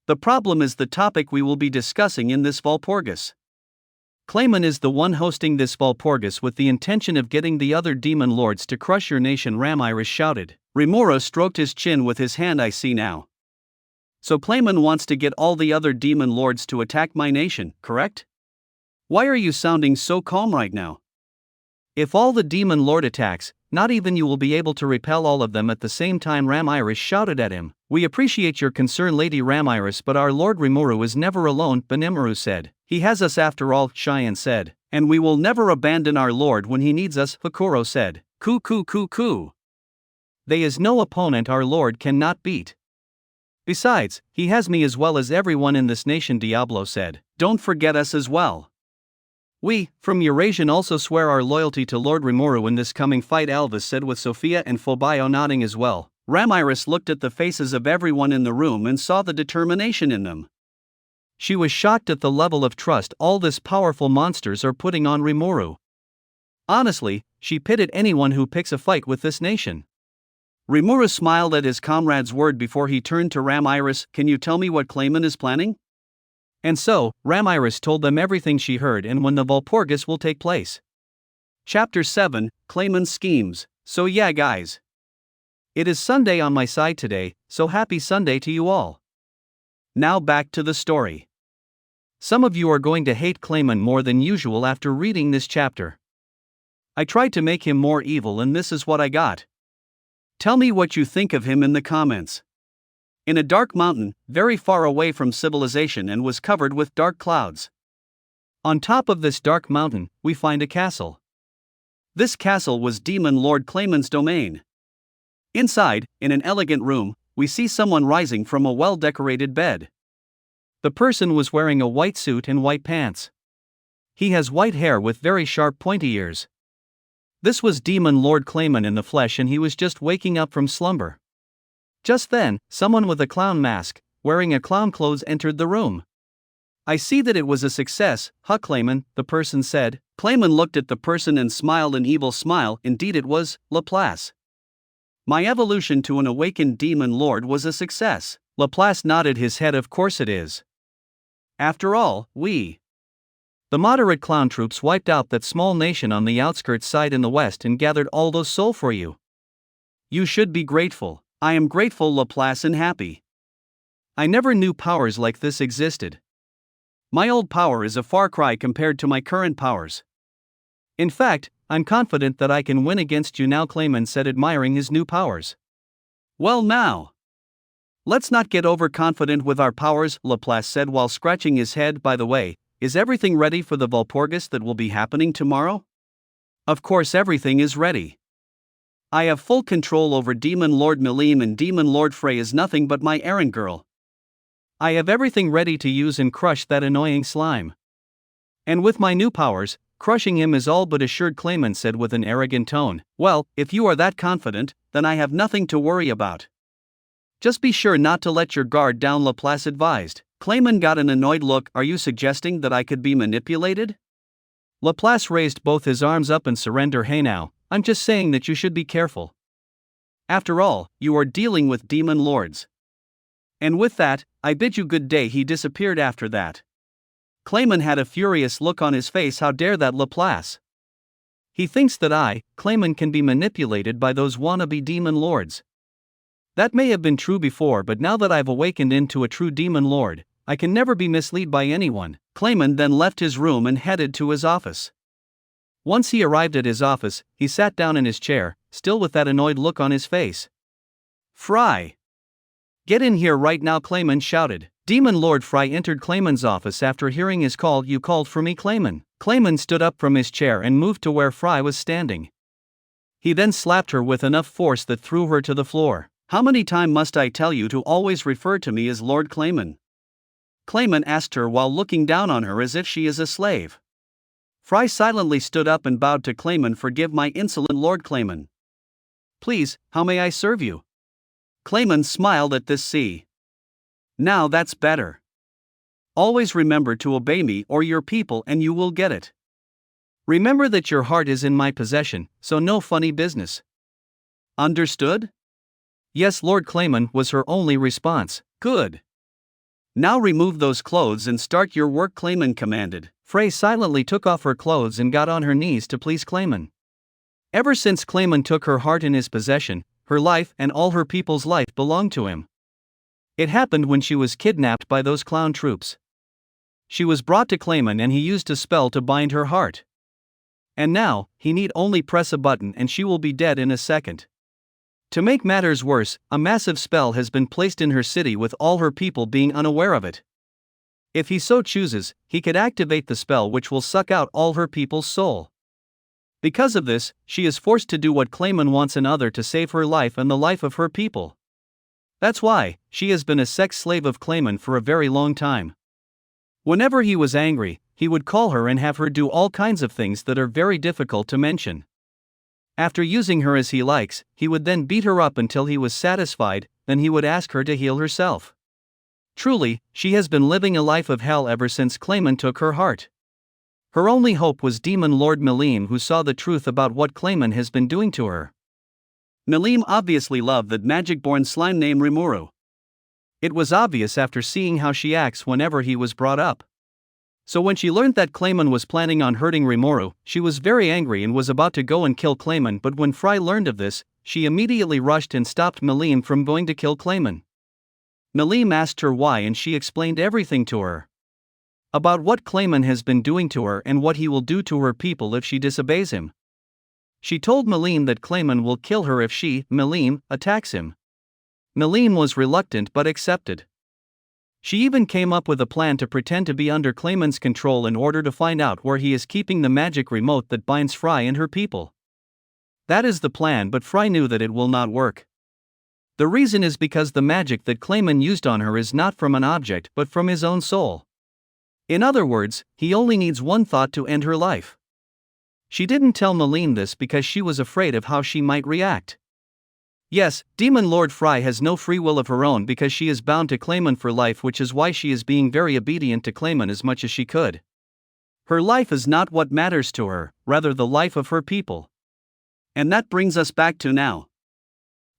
The problem is the topic we will be discussing in this Walpurgis. Clayman is the one hosting this Walpurgis with the intention of getting the other demon lords to crush your nation, Ramiris shouted. Rimuru stroked his chin with his hand. I see now. So Clayman wants to get all the other demon lords to attack my nation, correct? Why are you sounding so calm right now? If all the demon lord attacks, not even you will be able to repel all of them at the same time, Ramiris shouted at him. We appreciate your concern, Lady Ramiris, but our Lord Rimuru is never alone, Benimaru said. He has us after all, Cheyenne said. And we will never abandon our Lord when he needs us, Hakuro said. Coo. There is no opponent our Lord cannot beat. Besides, he has me as well as everyone in this nation, Diablo said. Don't forget us as well. We, from Eurasian, also swear our loyalty to Lord Rimuru in this coming fight, Alvis said with Sophia and Phobio nodding as well. Ramiris looked at the faces of everyone in the room and saw the determination in them. She was shocked at the level of trust all this powerful monsters are putting on Rimuru. Honestly, she pitied anyone who picks a fight with this nation. Rimuru smiled at his comrade's word before he turned to Ramiris. Can you tell me what Clayman is planning? And so, Ramiris told them everything she heard and when the Walpurgis will take place. Chapter 7, Clayman's Schemes. So yeah guys. It is Sunday on my side today, so happy Sunday to you all. Now back to the story. Some of you are going to hate Clayman more than usual after reading this chapter. I tried to make him more evil and this is what I got. Tell me what you think of him in the comments. In a dark mountain, very far away from civilization and was covered with dark clouds. On top of this dark mountain, we find a castle. This castle was Demon Lord Clayman's domain. Inside, in an elegant room, we see someone rising from a well-decorated bed. The person was wearing a white suit and white pants. He has white hair with very sharp pointy ears. This was Demon Lord Clayman in the flesh and he was just waking up from slumber. Just then, someone with a clown mask, wearing a clown clothes entered the room. I see that it was a success, huh Clayman, the person said. Clayman looked at the person and smiled an evil smile. Indeed it was, Laplace. My evolution to an awakened demon lord was a success. Laplace nodded his head. Of course it is. After all, the moderate clown troops wiped out that small nation on the outskirts side in the west and gathered all those soul for you. You should be grateful. I am grateful, Laplace, and happy. I never knew powers like this existed. My old power is a far cry compared to my current powers. In fact, I'm confident that I can win against you now, Clayman said, admiring his new powers. Well now. Let's not get overconfident with our powers, Laplace said while scratching his head. By the way, is everything ready for the Walpurgis that will be happening tomorrow? Of course everything is ready. I have full control over Demon Lord Milim, and Demon Lord Frey is nothing but my errand girl. I have everything ready to use and crush that annoying slime. And with my new powers, crushing him is all but assured, Clayman said with an arrogant tone. Well, if you are that confident, then I have nothing to worry about. Just be sure not to let your guard down, Laplace advised. Clayman got an annoyed look. Are you suggesting that I could be manipulated? Laplace raised both his arms up and surrender. Hey now, I'm just saying that you should be careful. After all, you are dealing with demon lords. And with that, I bid you good day. He disappeared after that. Clayman had a furious look on his face. How dare that Laplace? He thinks that I, Clayman, can be manipulated by those wannabe demon lords. That may have been true before, but now that I've awakened into a true demon lord, I can never be misled by anyone. Clayman then left his room and headed to his office. Once he arrived at his office, he sat down in his chair, still with that annoyed look on his face. Fry! Get in here right now, Clayman shouted. Demon Lord Fry entered Clayman's office after hearing his call. You called for me, Clayman? Clayman stood up from his chair and moved to where Fry was standing. He then slapped her with enough force that threw her to the floor. How many times must I tell you to always refer to me as Lord Clayman? Clayman asked her while looking down on her as if she is a slave. Fry silently stood up and bowed to Clayman. Forgive my insolent Lord Clayman. Please, how may I serve you? Clayman smiled at this. See. Now that's better. Always remember to obey me or your people and you will get it. Remember that your heart is in my possession, so no funny business. Understood? Yes, Lord Clayman, was her only response. Good. Now remove those clothes and start your work, Clayman commanded. Frey silently took off her clothes and got on her knees to please Clayman. Ever since Clayman took her heart in his possession, her life and all her people's life belonged to him. It happened when she was kidnapped by those clown troops. She was brought to Clayman and he used a spell to bind her heart. And now, he need only press a button and she will be dead in a second. To make matters worse, a massive spell has been placed in her city with all her people being unaware of it. If he so chooses, he could activate the spell which will suck out all her people's soul. Because of this, she is forced to do what Clayman wants in order to save her life and the life of her people. That's why, she has been a sex slave of Clayman for a very long time. Whenever he was angry, he would call her and have her do all kinds of things that are very difficult to mention. After using her as he likes, he would then beat her up until he was satisfied, then he would ask her to heal herself. Truly, she has been living a life of hell ever since Clayman took her heart. Her only hope was Demon Lord Milen, who saw the truth about what Clayman has been doing to her. Milen obviously loved that magic-born slime named Rimuru. It was obvious after seeing how she acts whenever he was brought up. So when she learned that Clayman was planning on hurting Rimuru, she was very angry and was about to go and kill Clayman, but when Fry learned of this, she immediately rushed and stopped Milen from going to kill Clayman. Milen asked her why and she explained everything to her. About what Clayman has been doing to her and what he will do to her people if she disobeys him. She told Milen that Clayman will kill her if she, Milen, attacks him. Milen was reluctant but accepted. She even came up with a plan to pretend to be under Clayman's control in order to find out where he is keeping the magic remote that binds Fry and her people. That is the plan, but Fry knew that it will not work. The reason is because the magic that Clayman used on her is not from an object but from his own soul. In other words, he only needs one thought to end her life. She didn't tell Milen this because she was afraid of how she might react. Yes, Demon Lord Fry has no free will of her own because she is bound to Clayman for life, which is why she is being very obedient to Clayman as much as she could. Her life is not what matters to her, rather the life of her people. And that brings us back to now.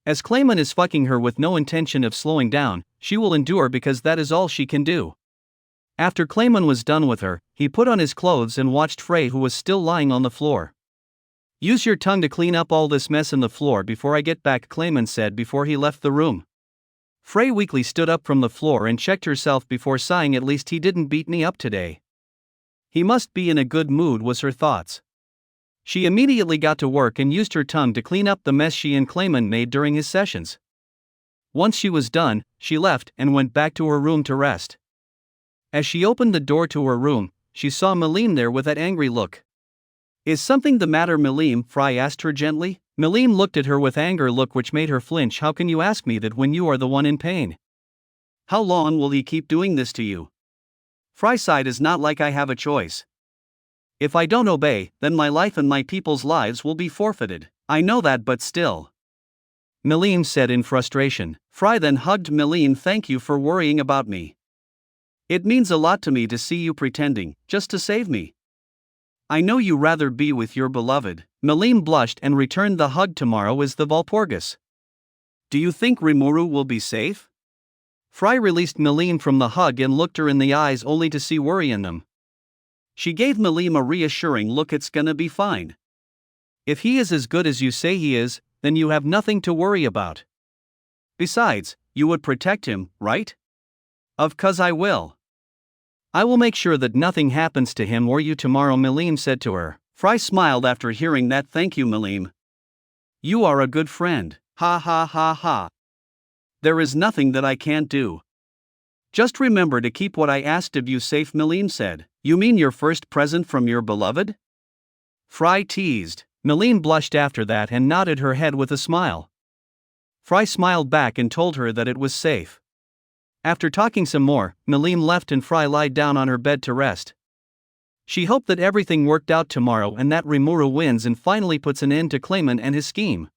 As Clayman is fucking her with no intention of slowing down, she will endure because that is all she can do. After Clayman was done with her, he put on his clothes and watched Frey, who was still lying on the floor. Use your tongue to clean up all this mess in the floor before I get back, Clayman said before he left the room. Frey weakly stood up from the floor and checked herself before sighing, at least he didn't beat me up today. He must be in a good mood, was her thoughts. She immediately got to work and used her tongue to clean up the mess she and Clayman made during his sessions. Once she was done, she left and went back to her room to rest. As she opened the door to her room, she saw Milen there with that angry look. Is something the matter, Milen? Frey asked her gently. Milen looked at her with anger look which made her flinch. How can you ask me that when you are the one in pain? How long will he keep doing this to you? Frey sighed. Is not like I have a choice. If I don't obey, then my life and my people's lives will be forfeited. I know that, but still. Milen said in frustration. Frey then hugged Milen. Thank you for worrying about me. It means a lot to me to see you pretending, just to save me. I know you rather be with your beloved. Milen blushed and returned the hug. Tomorrow is the Walpurgis. Do you think Rimuru will be safe? Frey released Milen from the hug and looked her in the eyes only to see worry in them. She gave Milen a reassuring look. It's gonna be fine. If he is as good as you say he is, then you have nothing to worry about. Besides, you would protect him, right? Of course I will. I will make sure that nothing happens to him or you tomorrow, Milen said to her. Frey smiled after hearing that. Thank you, Milen. You are a good friend. Ha ha ha ha. There is nothing that I can't do. Just remember to keep what I asked of you safe, Milen said. You mean your first present from your beloved? Frey teased. Milen blushed after that and nodded her head with a smile. Frey smiled back and told her that it was safe. After talking some more, Milen left and Frey lied down on her bed to rest. She hoped that everything worked out tomorrow and that Rimuru wins and finally puts an end to Clayman and his scheme.